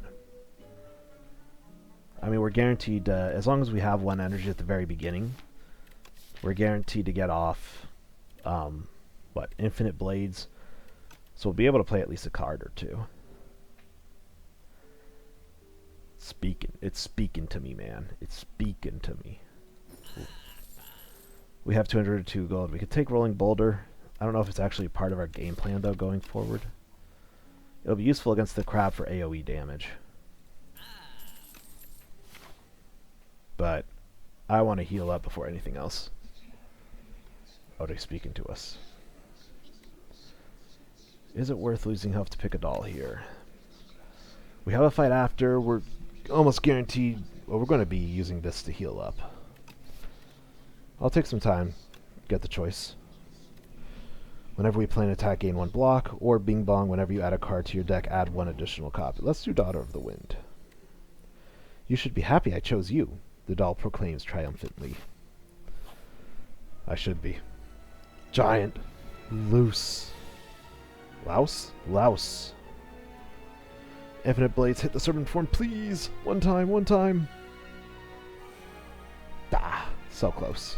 I mean, we're guaranteed, as long as we have 1 energy at the very beginning, we're guaranteed to get off... what, infinite blades, so we'll be able to play at least a card or 2. It's speaking to me, man. It's speaking to me. Ooh. We have 202 gold. We could take Rolling Boulder. I don't know if it's actually part of our game plan, though, going forward. It'll be useful against the crab for AoE damage. But I want to heal up before anything else. Oh, they're speaking to us. Is it worth losing health to pick a doll here? We have a fight after. We're almost guaranteed... Well, we're going to be using this to heal up. I'll take some time. Get the choice. Whenever we play an attack, gain 1 block, or Bing Bong, whenever you add a card to your deck, add 1 additional copy. Let's do Daughter of the Wind. You should be happy I chose you, the doll proclaims triumphantly. I should be. Giant. Loose. Louse? Louse. Infinite Blades, hit the serpent form, please! One time. Ah, so close.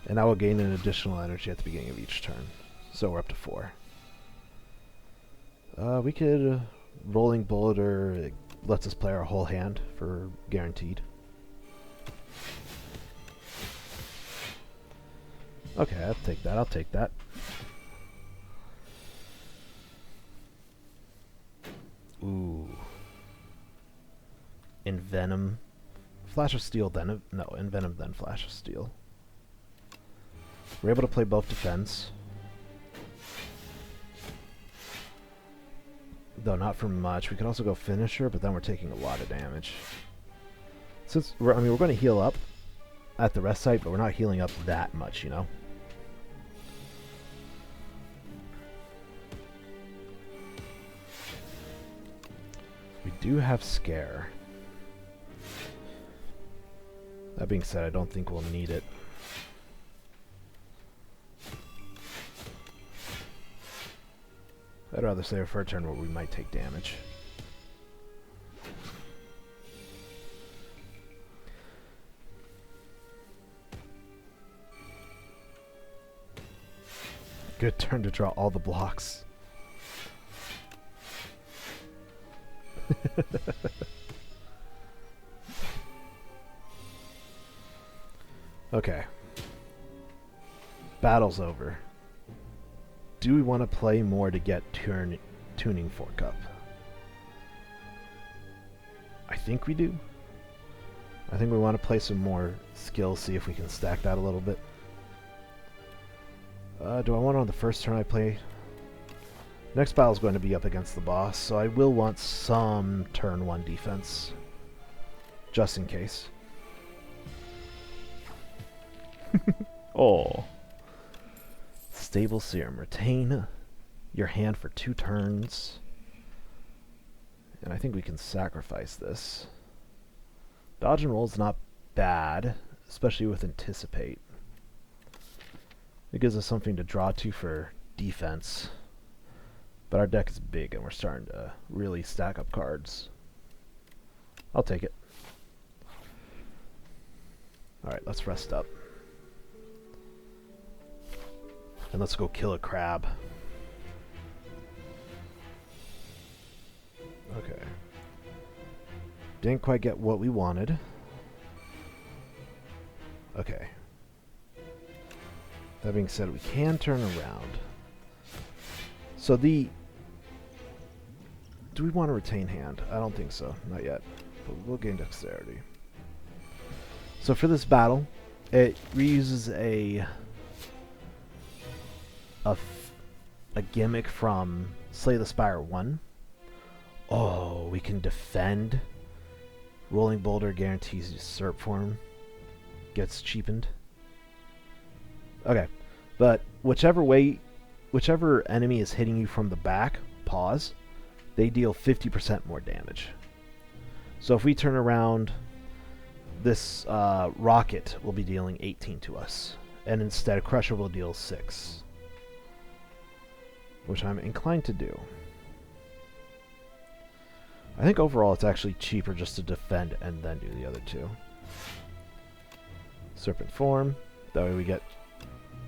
And I will gain an additional energy at the beginning of each turn. So we're up to 4. We could Rolling Boulder. It lets us play our whole hand for guaranteed. Okay, I'll take that. Ooh. Envenom. Flash of Steel, then... No, Envenom, then Flash of Steel. We're able to play both defense. Though not for much. We could also go Finisher, but then we're taking a lot of damage. Since we're going to heal up at the rest site, but we're not healing up that much, you know? We do have Scare. That being said, I don't think we'll need it. I'd rather save it for a turn where we might take damage. Good turn to draw all the blocks. Okay. Battle's over. Do we want to play more to get Tuning Fork up? I think we do. I think we want to play some more skills, see if we can stack that a little bit. Do I want on the first turn I play? Next battle is going to be up against the boss, so I will want some turn 1 defense. Just in case. Oh. Stable Serum. Retain your hand for 2 turns. And I think we can sacrifice this. Dodge and roll is not bad, especially with Anticipate. It gives us something to draw to for defense. But our deck is big and we're starting to really stack up cards. I'll take it. Alright, let's rest up. And let's go kill a crab. Okay. Didn't quite get what we wanted. Okay. That being said, we can turn around. So do we want to retain hand? I don't think so. Not yet. But we'll gain dexterity. So for this battle, it reuses a gimmick from Slay the Spire 1. Oh, we can defend. Rolling Boulder guarantees usurp form. Gets cheapened. Okay, but whichever enemy is hitting you from the back, pause, they deal 50% more damage. So if we turn around, this rocket will be dealing 18 to us, and instead Crusher will deal 6. Which I'm inclined to do. I think overall it's actually cheaper just to defend and then do the other 2. Serpent Form, that way we get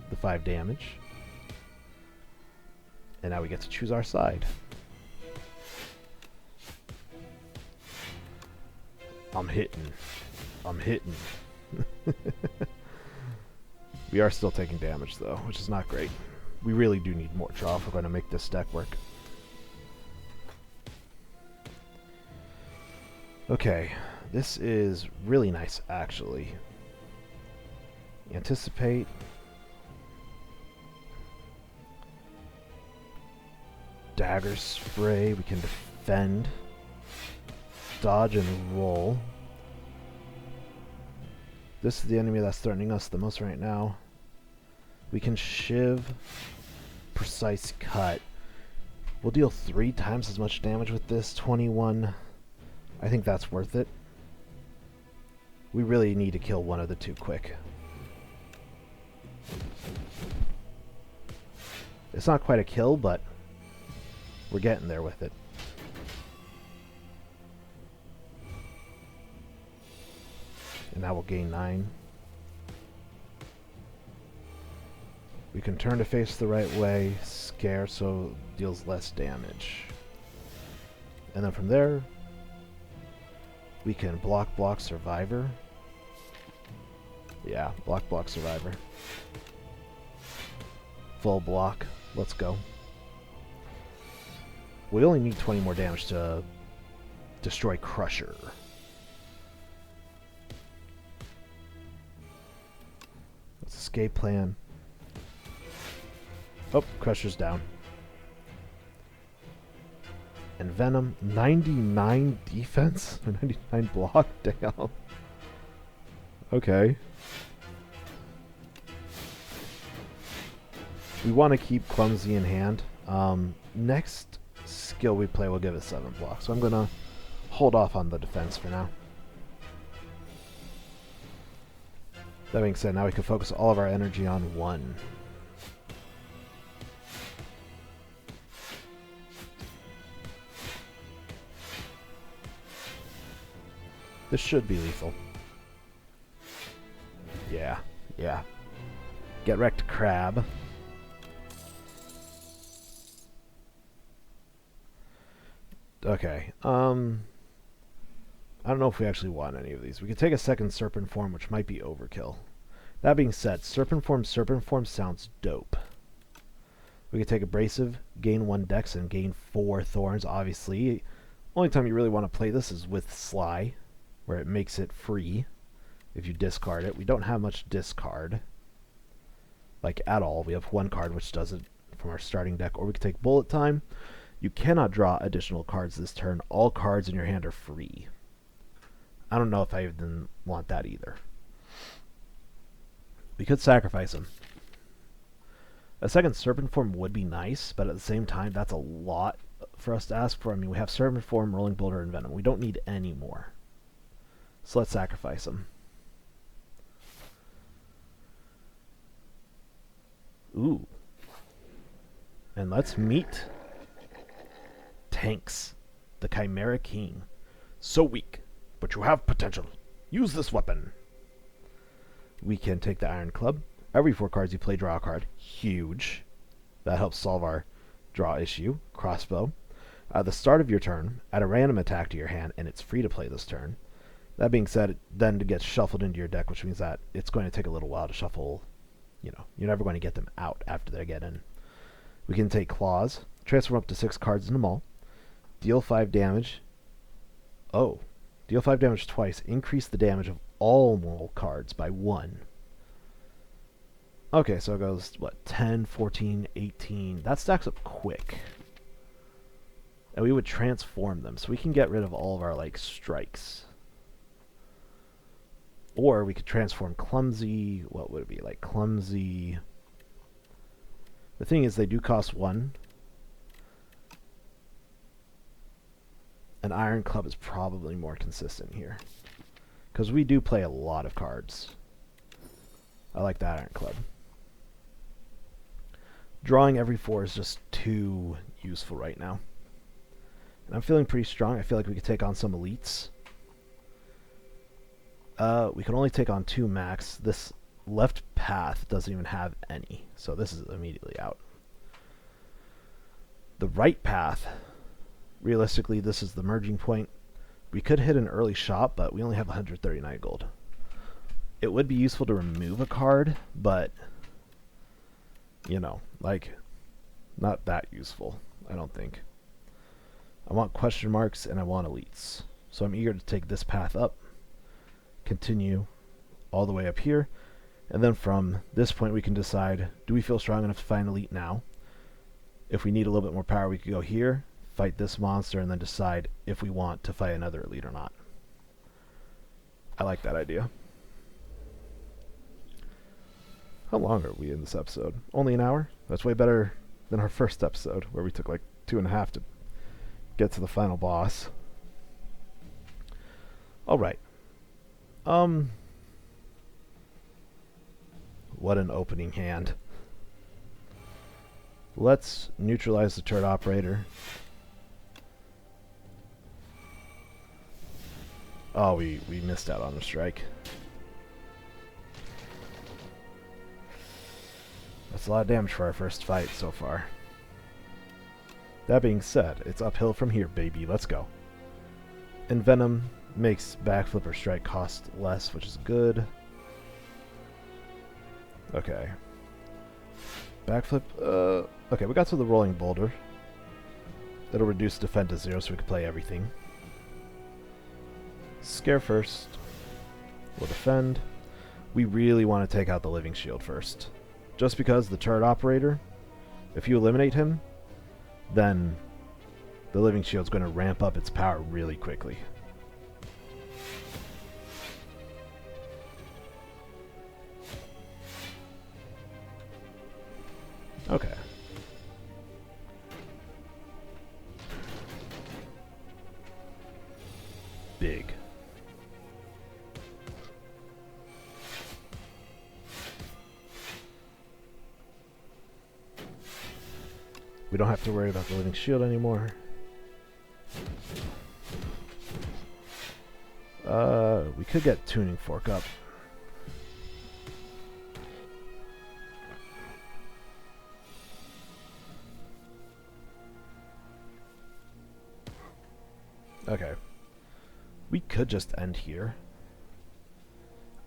the 5 damage. And now we get to choose our side. I'm hitting. We are still taking damage though, which is not great. We really do need more draw if we're going to make this deck work. Okay, this is really nice actually. Anticipate. Dagger Spray, we can defend. dodge and roll. This is the enemy that's threatening us the most right now. We can shiv, precise cut. We'll deal 3 times as much damage with this. 21. I think that's worth it. We really need to kill one of the two quick. It's not quite a kill, but we're getting there with it. And now we'll gain 9. We can turn to face the right way, scare, so it deals less damage. And then from there, we can block survivor. Yeah, block survivor. Full block. Let's go. We only need 20 more damage to destroy Crusher. Let's escape plan. Oh, Crusher's down. And Venom, 99 defense? Or 99 block? Damn. Okay. We want to keep Clumsy in hand. Next skill we play will give us 7 block. So I'm going to hold off on the defense for now. That being said, now we can focus all of our energy on 1. This should be lethal. Yeah, yeah. Get wrecked, Crab. Okay, I don't know if we actually want any of these. We could take a second Serpent Form, which might be overkill. That being said, Serpent Form sounds dope. We could take Abrasive, gain 1 Dex, and gain 4 Thorns, obviously. Only time you really want to play this is with Sly, where it makes it free if you discard it. We don't have much discard, like at all. We have 1 card which does it from our starting deck, or we could take Bullet Time. You cannot draw additional cards this turn. All cards in your hand are free. I don't know if I even want that either. We could sacrifice him. A second Serpent Form would be nice, but at the same time, that's a lot for us to ask for. I mean, we have Serpent Form, Rolling Boulder, and Venom. We don't need any more. So let's sacrifice him. Ooh. And let's meet Tanks, the Chimera King. So weak, but you have potential. Use this weapon. We can take the Iron Club. Every 4 cards you play, draw a card. Huge. That helps solve our draw issue. Crossbow. At the start of your turn, add a random attack to your hand, and it's free to play this turn. That being said, it then gets shuffled into your deck, which means that it's going to take a little while to shuffle. You know, you're never going to get them out after they get in. We can take Claws. Transform up to 6 cards in the mall. Deal 5 damage. Oh. Deal 5 damage twice. Increase the damage of all mall cards by 1. Okay, so it goes, what, 10, 14, 18. That stacks up quick. And we would transform them, so we can get rid of all of our, like, strikes. Or we could transform Clumsy. What would it be? Like, Clumsy. The thing is, they do cost 1. An Iron Club is probably more consistent here, because we do play a lot of cards. I like that Iron Club. Drawing every 4 is just too useful right now. And I'm feeling pretty strong. I feel like we could take on some elites. We can only take on 2 max. This left path doesn't even have any, so this is immediately out. The right path, realistically, this is the merging point. We could hit an early shot, but we only have 139 gold. It would be useful to remove a card, but, you know, like, not that useful, I don't think. I want question marks, and I want elites. So I'm eager to take this path up, continue all the way up here, and then from this point we can decide, do we feel strong enough to find elite now? If we need a little bit more power, we could go here, fight this monster, and then decide if we want to fight another elite or not. I like that idea. How long are we in this episode? Only an hour? That's way better than our first episode, where we took like 2.5 to get to the final boss. Alright. What an opening hand. Let's neutralize the turret operator. Oh, we missed out on a strike. That's a lot of damage for our first fight so far. That being said, it's uphill from here, baby. Let's go. Envenom makes backflip or strike cost less, which is good. Okay. Backflip, okay, we got to the rolling boulder. That'll reduce defend to 0 so we can play everything. Scare first. We'll defend. We really want to take out the living shield first. Just because the turret operator, if you eliminate him, then the living shield's going to ramp up its power really quickly. Okay. Big. We don't have to worry about the living shield anymore. We could get tuning fork up. Okay. We could just end here.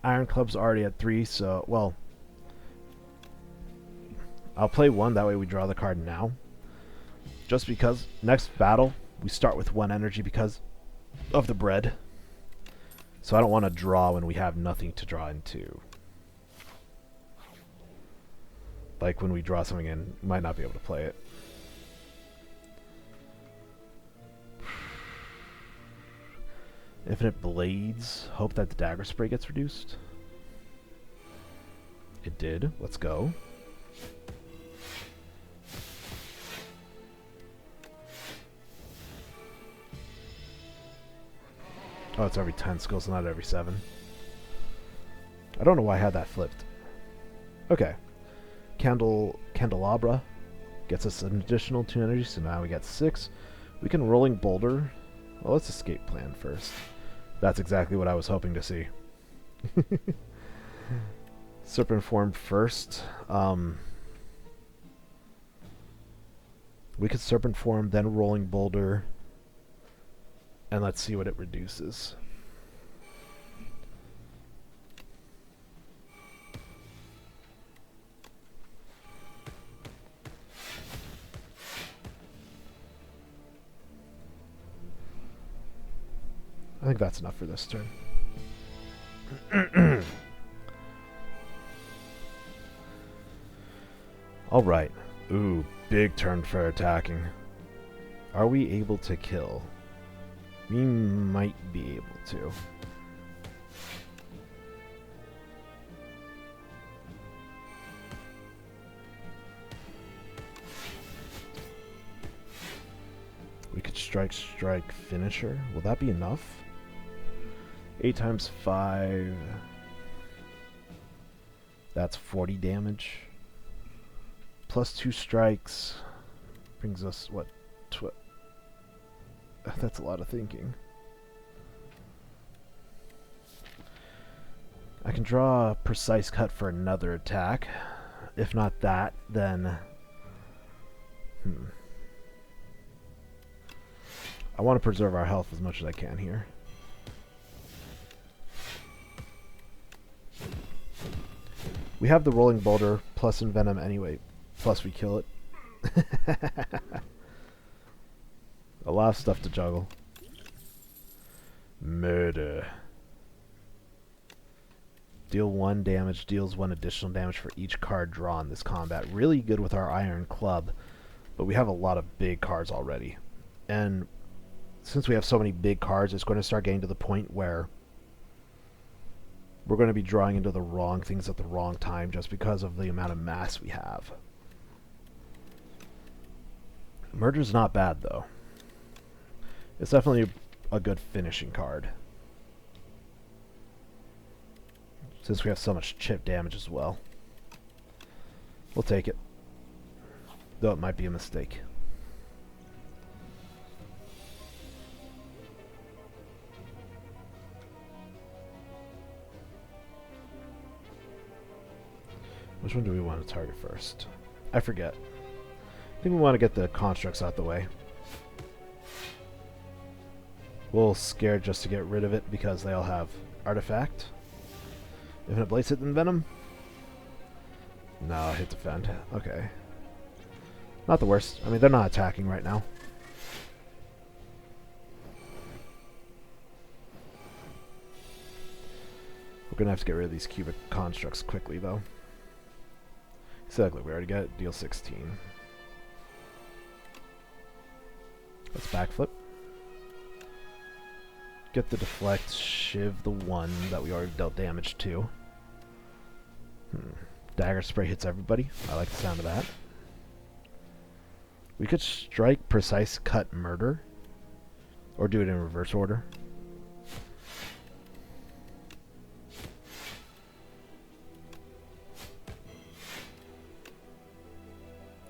Iron Club's already at 3, so, well, I'll play 1, that way we draw the card now. Just because next battle, we start with 1 energy because of the bread. So I don't want to draw when we have nothing to draw into. Like when we draw something in, we might not be able to play it. Infinite Blades. Hope that the dagger spray gets reduced. It did. Let's go. Oh, it's every 10 skills, not every 7. I don't know why I had that flipped. Okay. Candelabra gets us an additional 2 energy, so now we got 6. We can Rolling Boulder. Well, let's escape plan first. That's exactly what I was hoping to see. Serpent form first. We could Serpent form, then Rolling Boulder. And let's see what it reduces. I think that's enough for this turn. Alright. Ooh, big turn for attacking. Are we able to kill? We might be able to. We could strike finisher. Will that be enough? 8 times 5. That's 40 damage. Plus 2 strikes brings us what? That's a lot of thinking. I can draw a precise cut for another attack. If not that, then... I want to preserve our health as much as I can here. We have the Rolling Boulder plus Envenom anyway. Plus we kill it. A lot of stuff to juggle. Murder. Deal 1 damage, deals 1 additional damage for each card drawn this combat. Really good with our Iron Club, but we have a lot of big cards already. And since we have so many big cards, it's going to start getting to the point where we're going to be drawing into the wrong things at the wrong time just because of the amount of mass we have. Murder's not bad, though. It's definitely a good finishing card, since we have so much chip damage as well. We'll take it, though it might be a mistake. Which one do we want to target first? I forget. I think we want to get the constructs out the way. A little scared just to get rid of it because they all have artifact. Infinite Blades hit than Venom? No, hit defend. Okay. Not the worst. I mean, they're not attacking right now. We're going to have to get rid of these cubic constructs quickly, though. Exactly, we already got it. Deal 16. Let's backflip. Get the deflect, shiv the one that we already dealt damage to. Dagger spray hits everybody. I like the sound of that. We could strike, precise, cut, murder. Or do it in reverse order.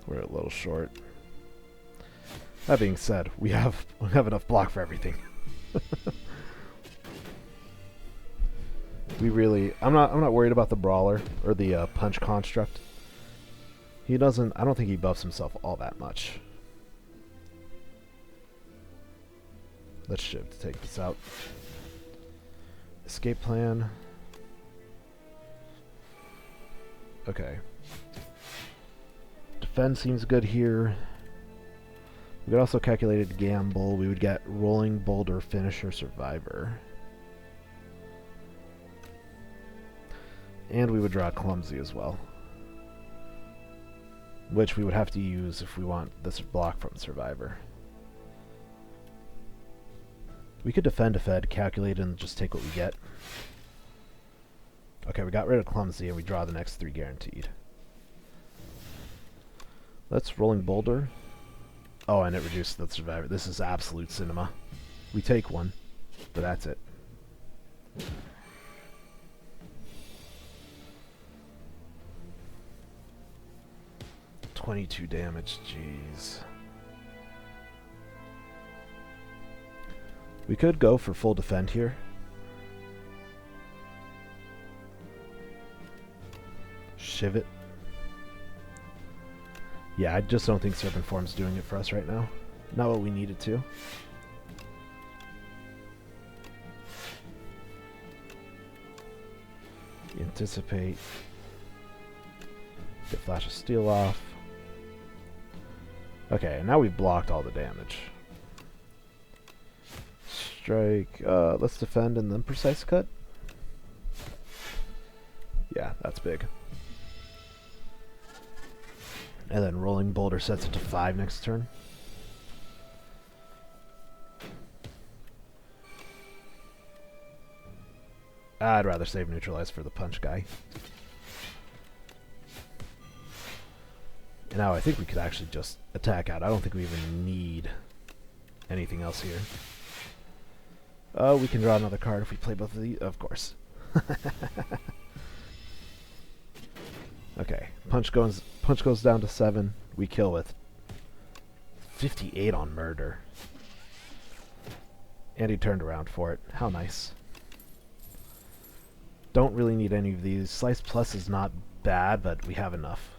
We're a little short. That being said, we have enough block for everything. We really, I'm not worried about the brawler or the punch construct. He doesn't. I don't think he buffs himself all that much. Let's shift to take this out. Escape plan. Okay. Defend seems good here. We could also calculated gamble. We would get rolling boulder, finisher, survivor. And we would draw clumsy as well, which we would have to use if we want this block from survivor. We could defend, calculate, and just take what we get. Okay, we got rid of clumsy, and we draw the next 3 guaranteed. Let's rolling boulder. Oh, and it reduced the survivor. This is absolute cinema. We take 1, but that's it. 22 damage, jeez. We could go for full defend here. Shiv it. Yeah, I just don't think Serpent Form's doing it for us right now. Not what we needed to. Anticipate. Get Flash of Steel off. Okay, now we've blocked all the damage. Strike. Let's defend and then precise cut. Yeah, that's big. And then rolling boulder sets it to 5 next turn. I'd rather save neutralize for the punch guy. And now I think we could actually just attack out. I don't think we even need anything else here. Oh, we can draw another card if we play both of these. Of course. Okay, punch goes down to 7. We kill with 58 on murder. And he turned around for it. How nice. Don't really need any of these. Slice Plus is not bad, but we have enough.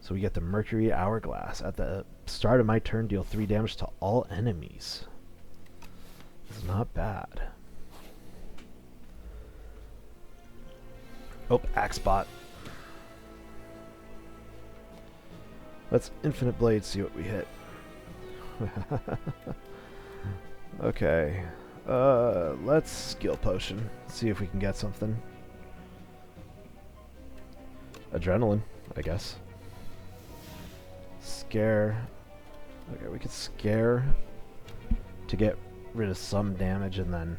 So we get the Mercury Hourglass. At the start of my turn, deal 3 damage to all enemies. This is not bad. Oh, Axebot. Let's Infinite Blade, see what we hit. Okay. Let's Skill Potion. See if we can get something. Adrenaline, I guess. Scare. Okay, we could scare to get rid of some damage, and then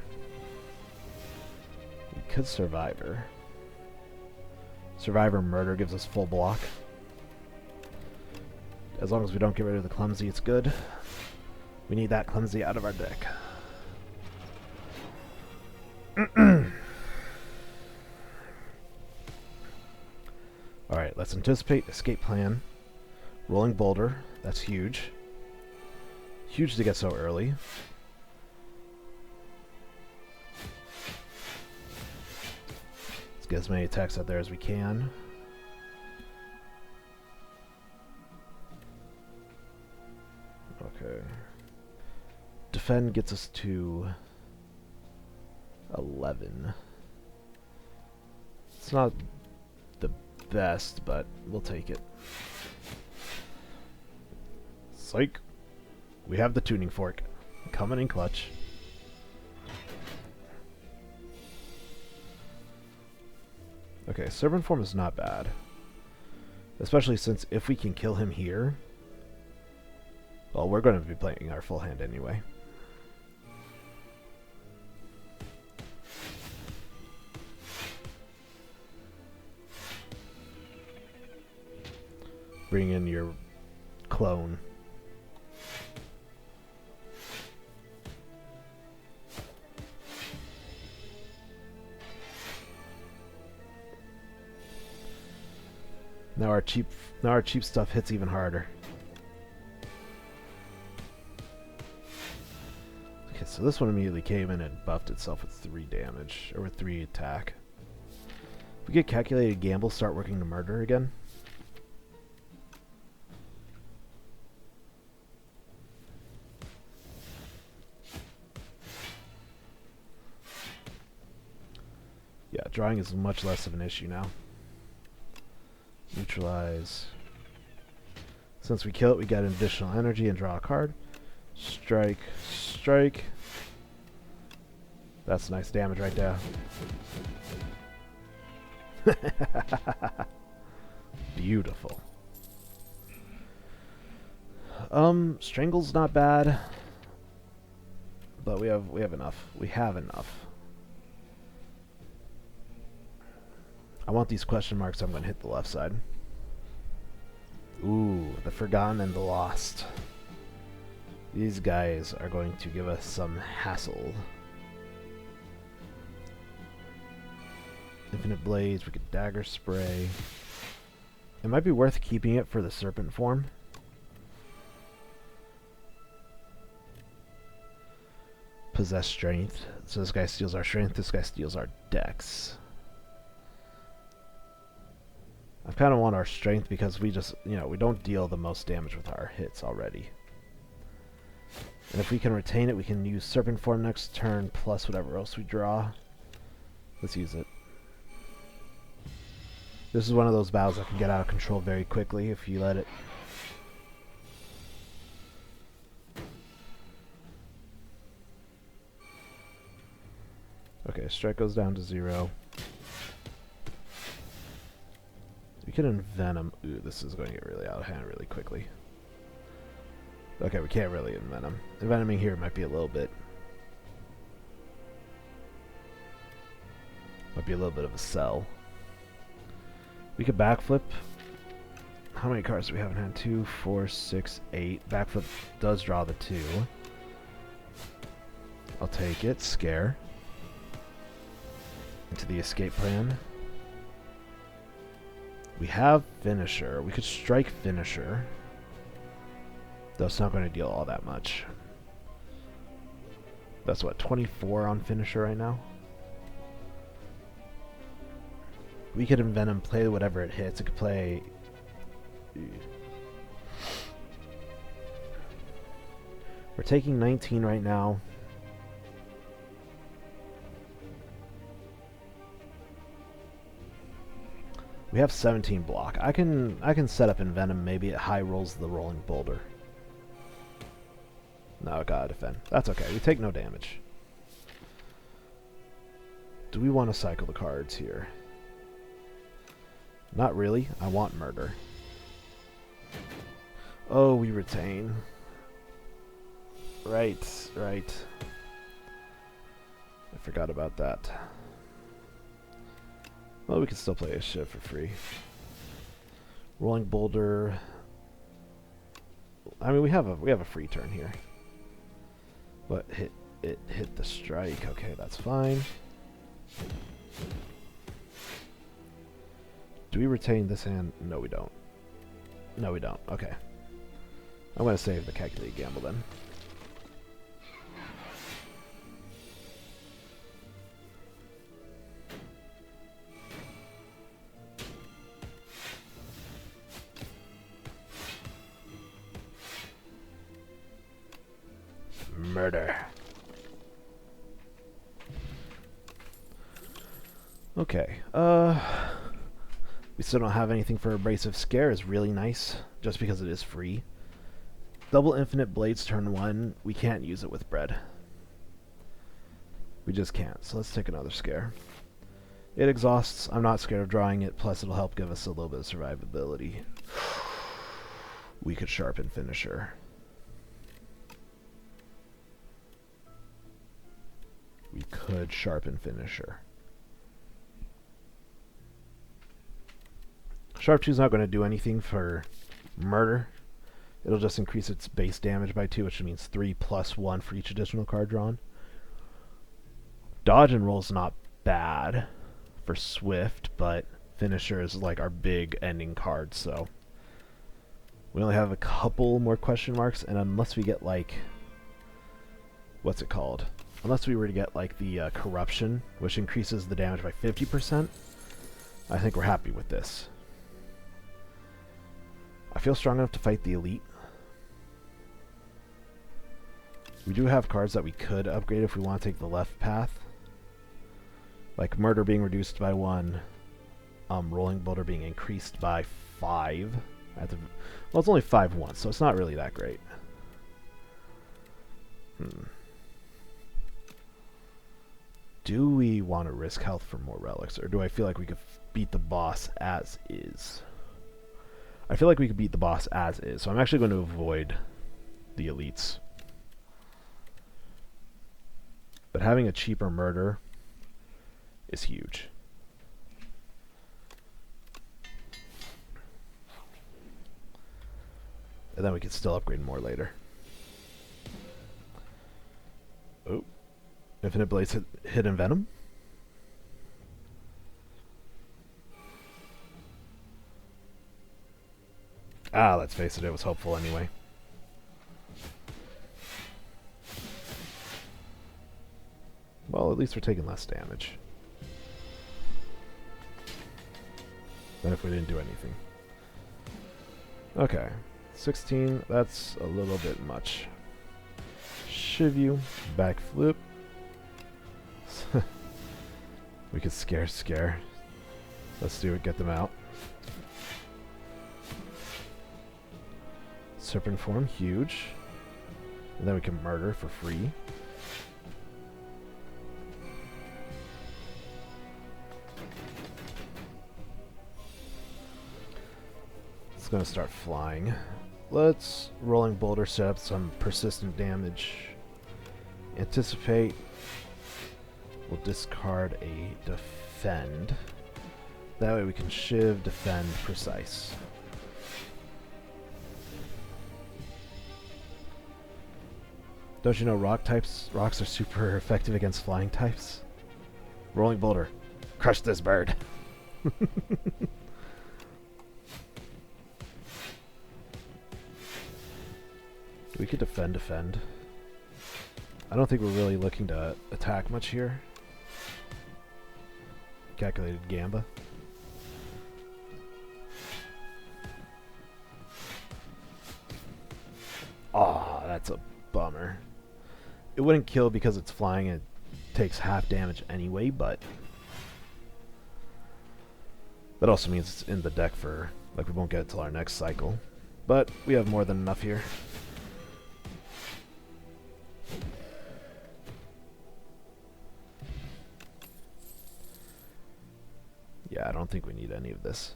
we could Survivor. Survivor Murder gives us full block. As long as we don't get rid of the Clumsy, it's good. We need that Clumsy out of our deck. Alright, let's anticipate. Escape plan. Rolling Boulder. That's huge. Huge to get so early. Let's get as many attacks out there as we can. Okay. Defend gets us to 11. It's not the best, but we'll take it. Psych. We have the tuning fork. Coming in clutch. Okay, Serpent Form is not bad. Especially since if we can kill him here... Well, we're going to be playing our full hand anyway. Bring in your clone. Now our cheap stuff hits even harder. Okay, so this one immediately came in and buffed itself with 3 damage, or with 3 attack. If we get Calculated Gamble, start working to murder again. Yeah, drawing is much less of an issue now. Neutralize. Since we kill it, we get an additional energy and draw a card. Strike, strike. That's nice damage right there. Beautiful. Strangle's not bad, but we have enough. We have enough. I want these question marks, so I'm going to hit the left side. Ooh, the Forgotten and the Lost. These guys are going to give us some hassle. Infinite Blaze, we could Dagger Spray. It might be worth keeping it for the Serpent form. Possess Strength. So this guy steals our Strength, this guy steals our Dex. I kind of want our Strength because we just, we don't deal the most damage with our hits already. And if we can retain it, we can use Serpent Form next turn plus whatever else we draw. Let's use it. This is one of those battles that can get out of control very quickly if you let it. Okay, strike goes down to 0. We can Envenom. Ooh, this is going to get really out of hand really quickly. Okay, we can't really Envenom. Envenoming here might be a little bit... Might be a little bit of a sell. We could backflip. How many cards do we have in hand? 2, 4, 6, 8. Backflip does draw the 2. I'll take it. Scare. Into the escape plan. We have Finisher. We could strike Finisher. Though it's not going to deal all that much. That's what, 24 on Finisher right now? We could Envenom, play whatever it hits. It could play... We're taking 19 right now. We have 17 block. I can set up Envenom. Maybe it high rolls the Rolling Boulder. No, it gotta defend. That's okay. We take no damage. Do we want to cycle the cards here? Not really. I want murder. Oh, we retain. Right, right. I forgot about that. Well, we can still play a ship for free. Rolling Boulder. I mean, we have a free turn here. But hit the strike. Okay, that's fine. Do we retain this hand? No, we don't. No, we don't. Okay. I'm going to save the calculated gamble then. Murder. Okay. We still don't have anything for Abrasive Scare. Is really nice, just because it is free. Double Infinite Blades turn 1. We can't use it with bread. We just can't. So let's take another Scare. It exhausts. I'm not scared of drawing it. Plus, it'll help give us a little bit of survivability. We could Sharpen Finisher. We could Sharpen Finisher. Sharp 2 is not going to do anything for murder. It'll just increase its base damage by 2, which means 3 plus 1 for each additional card drawn. Dodge and roll is not bad for Swift, but Finisher is like our big ending card, so we only have a couple more question marks, and unless we get like, what's it called? Unless we were to get like the Corruption, which increases the damage by 50%, I think we're happy with this. I feel strong enough to fight the Elite. We do have cards that we could upgrade if we want to take the left path. Like Murder being reduced by 1, Rolling Boulder being increased by 5. Well, it's only 5 once, so it's not really that great. Do we want to risk health for more relics, or do I feel like we could beat the boss as is? I feel like we could beat the boss as is, so I'm actually going to avoid the elites. But having a cheaper murder is huge. And then we can still upgrade more later. Oh. Infinite Blades Hidden Venom. Ah, let's face it, it was hopeful anyway. Well, at least we're taking less damage than if we didn't do anything. Okay, 16, that's a little bit much. Shivyu, backflip. We could scare. Let's do it, get them out. Serpent form, huge. And then we can murder for free. It's gonna start flying. Let's Rolling Boulder set up some persistent damage. Anticipate. We'll discard a defend. That way we can shiv, defend, precise. Don't you know rocks are super effective against flying types? Rolling Boulder. Crush this bird. We could defend. I don't think we're really looking to attack much here. Calculated Gamba. Aw, that's a bummer. It wouldn't kill because it's flying and it takes half damage anyway, but that also means it's in the deck for, like, we won't get it till our next cycle. But we have more than enough here. Yeah, I don't think we need any of this.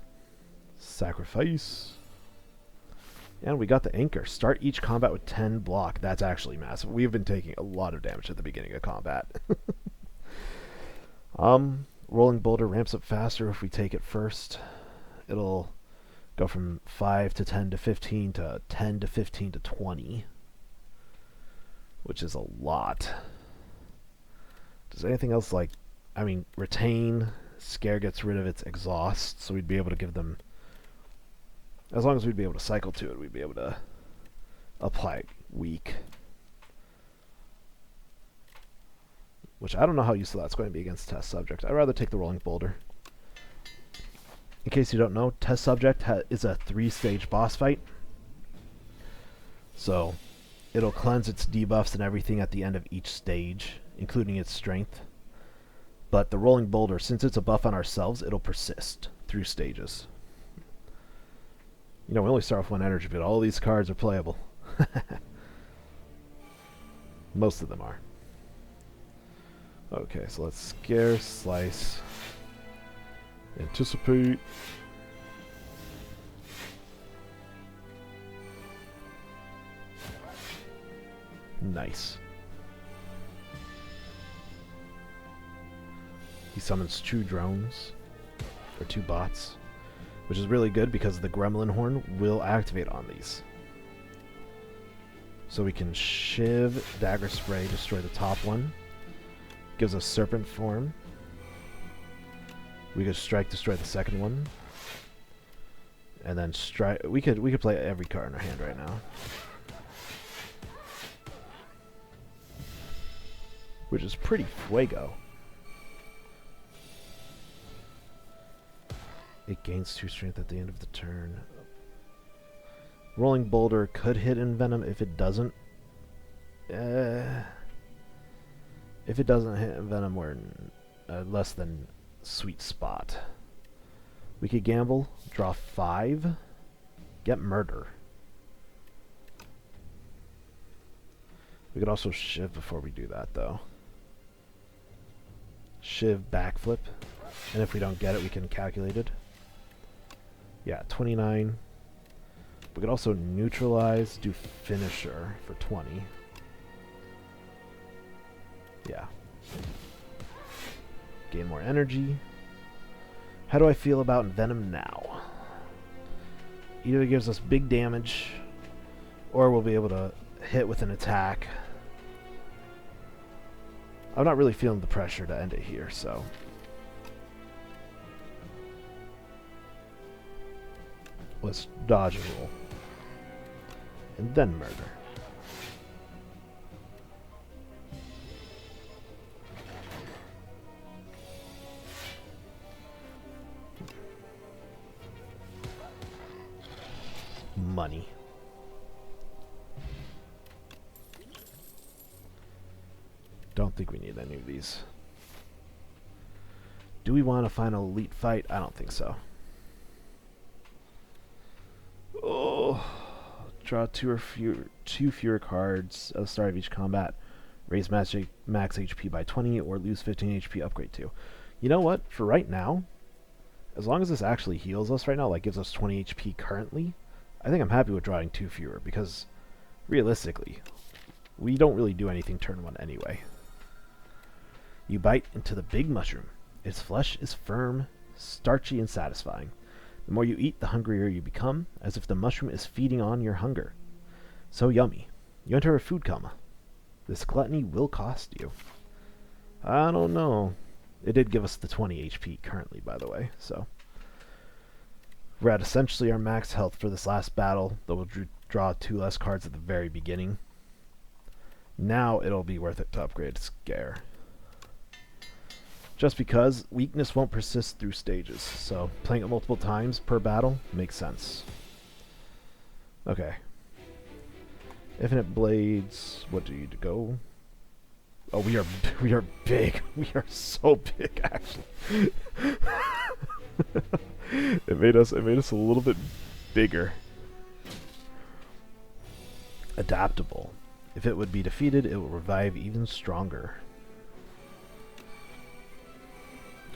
Sacrifice. And we got the anchor. Start each combat with 10 block. That's actually massive. We've been taking a lot of damage at the beginning of combat. Rolling Boulder ramps up faster if we take it first. It'll go from 5 to 10 to 15 to 10 to 15 to 20, which is a lot. Does anything else like, I mean, retain, scare gets rid of its exhaust, so we'd be able to give them, as long as we'd be able to cycle to it, we'd be able to apply weak. Which I don't know how useful that's going to be against test subject. I'd rather take the Rolling Boulder. In case you don't know, test subject is a 3-stage boss fight. So it'll cleanse its debuffs and everything at the end of each stage, including its strength. But the Rolling Boulder, since it's a buff on ourselves, it'll persist through stages. You know, we only start with 1 energy, but all these cards are playable. Most of them are. Okay, so let's scare, slice, anticipate. Nice. He summons 2 drones, or 2 bots, which is really good because the Gremlin Horn will activate on these. So we can Shiv, Dagger Spray, destroy the top one. Gives us Serpent Form. We could Strike, destroy the second one. And then Strike. We could play every card in our hand right now. Which is pretty fuego. It gains 2 strength at the end of the turn. Rolling Boulder could hit Envenom. If it doesn't, if it doesn't hit Envenom, we're in a less than sweet spot. We could gamble, draw 5, get Murder. We could also Shiv before we do that, though. Shiv, backflip, and if we don't get it, we can calculate it. Yeah, 29. We could also neutralize, do Finisher for 20. Yeah. Gain more energy. How do I feel about Venom now? Either it gives us big damage, or we'll be able to hit with an attack. I'm not really feeling the pressure to end it here, so... let's dodge and roll. And then Murder. Money. Don't think we need any of these. Do we want a final elite fight? I don't think so. Oh, draw 2 fewer cards at the start of each combat. Raise max HP by 20 or lose 15 HP. Upgrade 2. You know what? For right now, as long as this actually heals us right now, like gives us 20 HP currently, I think I'm happy with drawing 2 fewer because realistically, we don't really do anything turn 1 anyway. You bite into the big mushroom. Its flesh is firm, starchy, and satisfying. The more you eat, the hungrier you become, as if the mushroom is feeding on your hunger. So yummy. You enter a food coma. This gluttony will cost you. I don't know. It did give us the 20 HP currently, by the way, so... we're at essentially our max health for this last battle, though we'll draw 2 less cards at the very beginning. Now it'll be worth it to upgrade Scare. Just because weakness won't persist through stages, so playing it multiple times per battle makes sense. Okay. Infinite Blades, what do you go? Oh, we are big. We are so big, actually. It made us a little bit bigger. Adaptable. If it would be defeated, it will revive even stronger.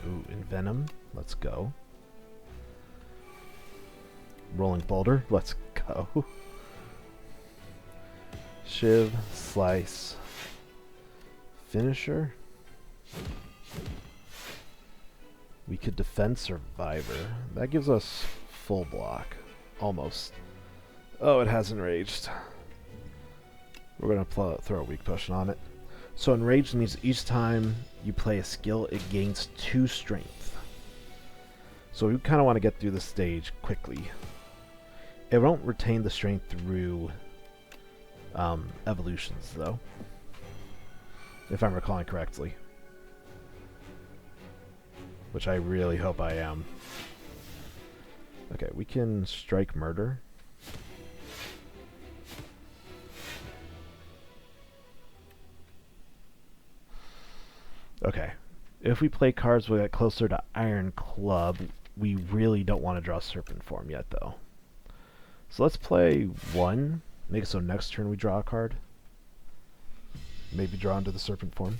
Ooh, Envenom. Let's go. Rolling Boulder. Let's go. Shiv, Slice, Finisher. We could defend Survivor. That gives us full block. Almost. Oh, it has Enraged. We're going to throw a weak potion on it. So Enraged means each time you play a skill, it gains 2 strength. So we kind of want to get through the stage quickly. It won't retain the strength through evolutions, though. If I'm recalling correctly. Which I really hope I am. Okay, we can strike Murder. Okay. If we play cards we get closer to Iron Club, we really don't want to draw Serpent Form yet, though. So let's play 1. Make it so next turn we draw a card. Maybe draw into the Serpent Form.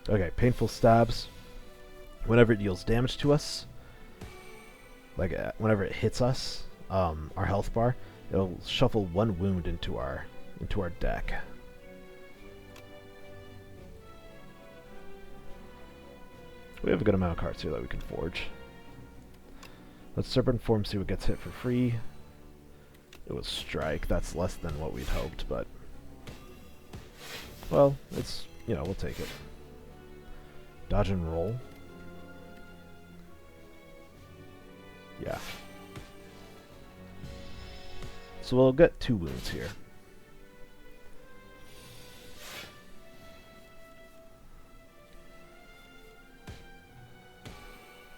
Okay, Painful Stabs. Whenever it deals damage to us, like whenever it hits us, our health bar, it'll shuffle 1 wound into our deck. We have a good amount of cards here that we can forge. Let's Serpent Form, see what gets hit for free. It was Strike. That's less than what we'd hoped, but... well, it's... you know, we'll take it. Dodge and Roll. Yeah. So we'll get 2 wounds here.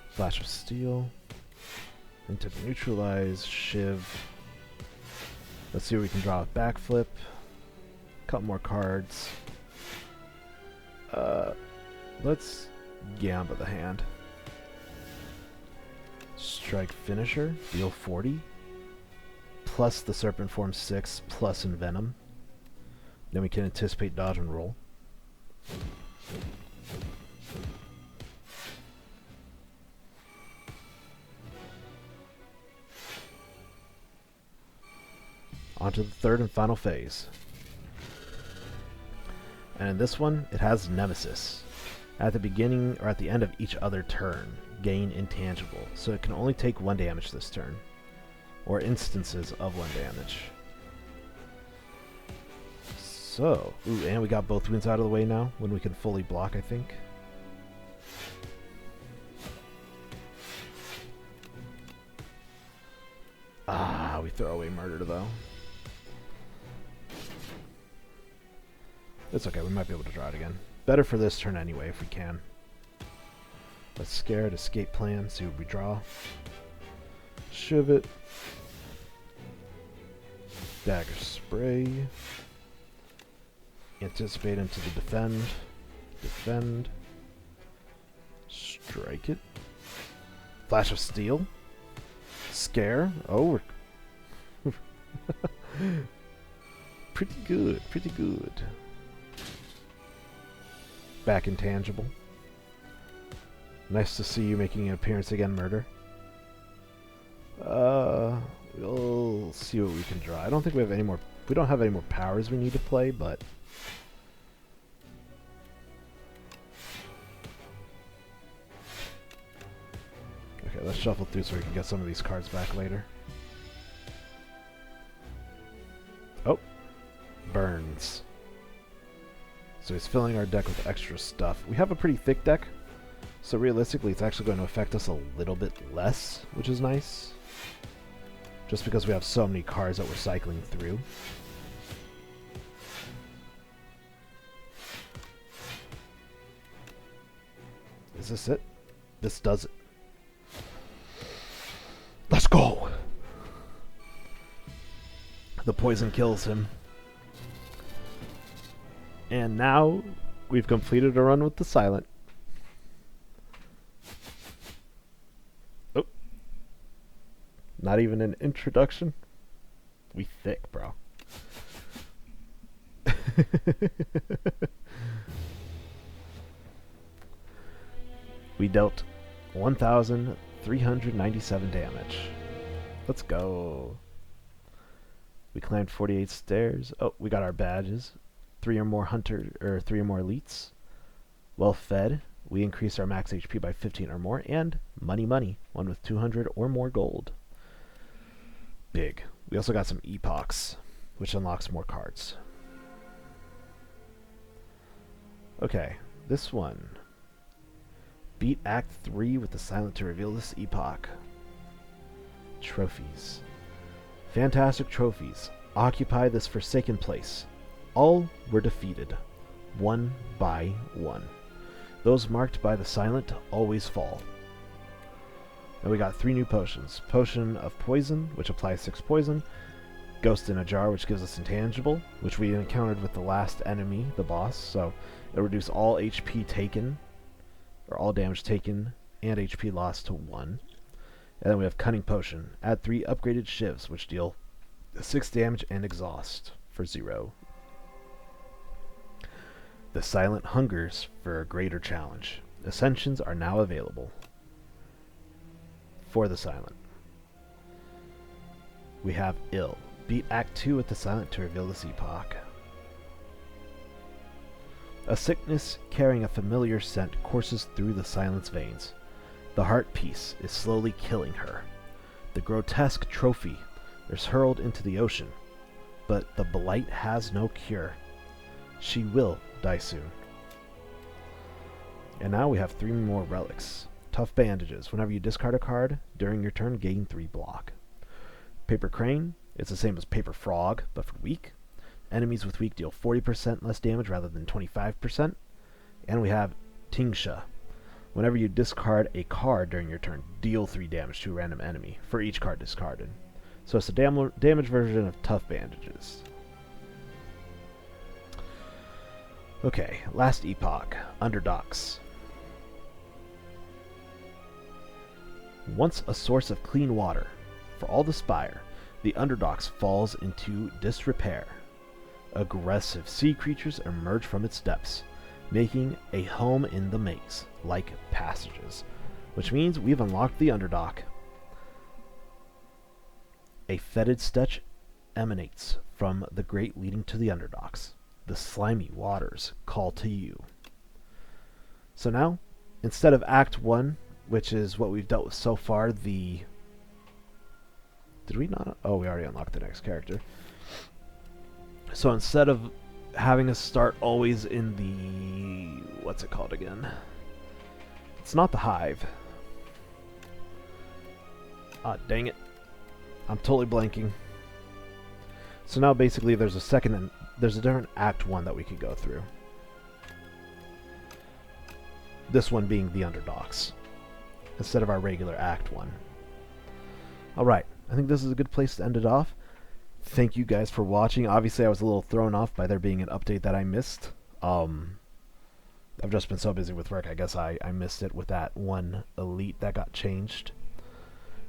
Flash of Steel. Into Neutralize, Shiv. Let's see what we can draw with Backflip. Couple more cards. Let's Gamba the hand. Strike Finisher, deal 40. Plus the Serpent Form 6, plus Envenom. Then we can anticipate Dodge and Roll. On to the 3rd and final phase. And in this one, it has Nemesis. At the beginning or at the end of each other turn, gain Intangible. So it can only take 1 damage this turn. Or instances of 1 damage. So, ooh, and we got both wounds out of the way now, when we can fully block, I think. Ah, we throw away Murder, though. It's okay, we might be able to draw it again. Better for this turn anyway, if we can. Let's Scared, Escape Plan, see what we draw. Shiv it. Dagger Spray. Anticipate into the Defend. Defend. Strike it. Flash of Steel. Scare. Oh, we're pretty good, pretty good. Back Intangible. Nice to see you making an appearance again, Murder. We'll see what we can draw. I don't think we have any more... we don't have any more powers we need to play, but... okay, let's shuffle through so we can get some of these cards back later. Oh. Burns. So he's filling our deck with extra stuff. We have a pretty thick deck, so realistically it's actually going to affect us a little bit less, which is nice. Just because we have so many cards that we're cycling through. Is this it? This does it. Let's go! The poison kills him. And now, we've completed a run with the Silent. Oh. Not even an introduction? We thick, bro. We dealt 1,397 damage. Let's go. We climbed 48 stairs. Oh, we got our badges. 3 or more elites. Well fed. We increased our max HP by 15 or more. And money. One with 200 or more gold. Big. We also got some epochs, which unlocks more cards. Okay, this one. Beat Act 3 with the silent to reveal this epoch. Trophies. Fantastic trophies. Occupy this forsaken place. All were defeated, one by one. Those marked by the silent always fall. And we got 3 new potions. Potion of Poison, which applies 6 poison. Ghost in a Jar, which gives us Intangible, which we encountered with the last enemy, the boss. So it'll reduce all HP taken, or all damage taken, and HP lost to 1. And then we have Cunning Potion. Add 3 upgraded shivs, which deal 6 damage and exhaust for 0. The Silent hungers for a greater challenge. Ascensions are now available for the Silent. We have Ill. Beat Act 2 with the Silent to reveal this epoch. A sickness carrying a familiar scent courses through the Silent's veins. The heart piece is slowly killing her. The grotesque trophy is hurled into the ocean, but the blight has no cure. She will die soon. And now we have 3 more relics. Tough Bandages. Whenever you discard a card during your turn, gain 3 block. Paper Crane. It's the same as Paper Frog, but for weak. Enemies with weak deal 40% less damage rather than 25%. And we have Tingsha. Whenever you discard a card during your turn, deal 3 damage to a random enemy for each card discarded. So it's a damage version of Tough Bandages. Okay, last epoch, Underdogs. Once a source of clean water for all the Spire, the Underdogs falls into disrepair. Aggressive sea creatures emerge from its depths, making a home in the maze, like passages, which means we've unlocked the Underdog. A fetid stench emanates from the grate leading to the Underdogs. The slimy waters call to you. So now, instead of Act 1, which is what we've dealt with so far, Did we not? Oh, we already unlocked the next character. So instead of having us start always in the... What's it called again? It's not the Hive. Ah, dang it. I'm totally blanking. So now basically there's a different Act 1 that we could go through. This one being the Underdogs, instead of our regular Act 1. Alright, I think this is a good place to end it off. Thank you guys for watching. Obviously I was a little thrown off by there being an update that I missed. I've just been so busy with work, I guess I missed it with that one elite that got changed.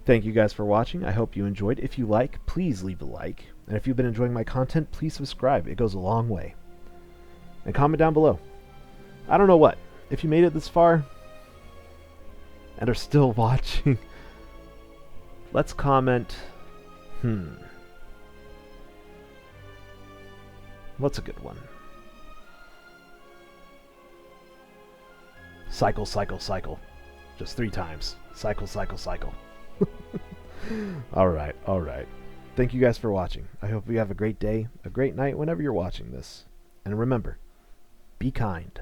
Thank you guys for watching. I hope you enjoyed. If you like, please leave a like. And if you've been enjoying my content, please subscribe. It goes a long way. And comment down below. I don't know what. If you made it this far and are still watching, let's comment. What's a good one? Cycle, cycle, cycle. Just 3 times. Cycle, cycle, cycle. Alright. Thank you guys for watching. I hope you have a great day, a great night whenever you're watching this. And remember, be kind.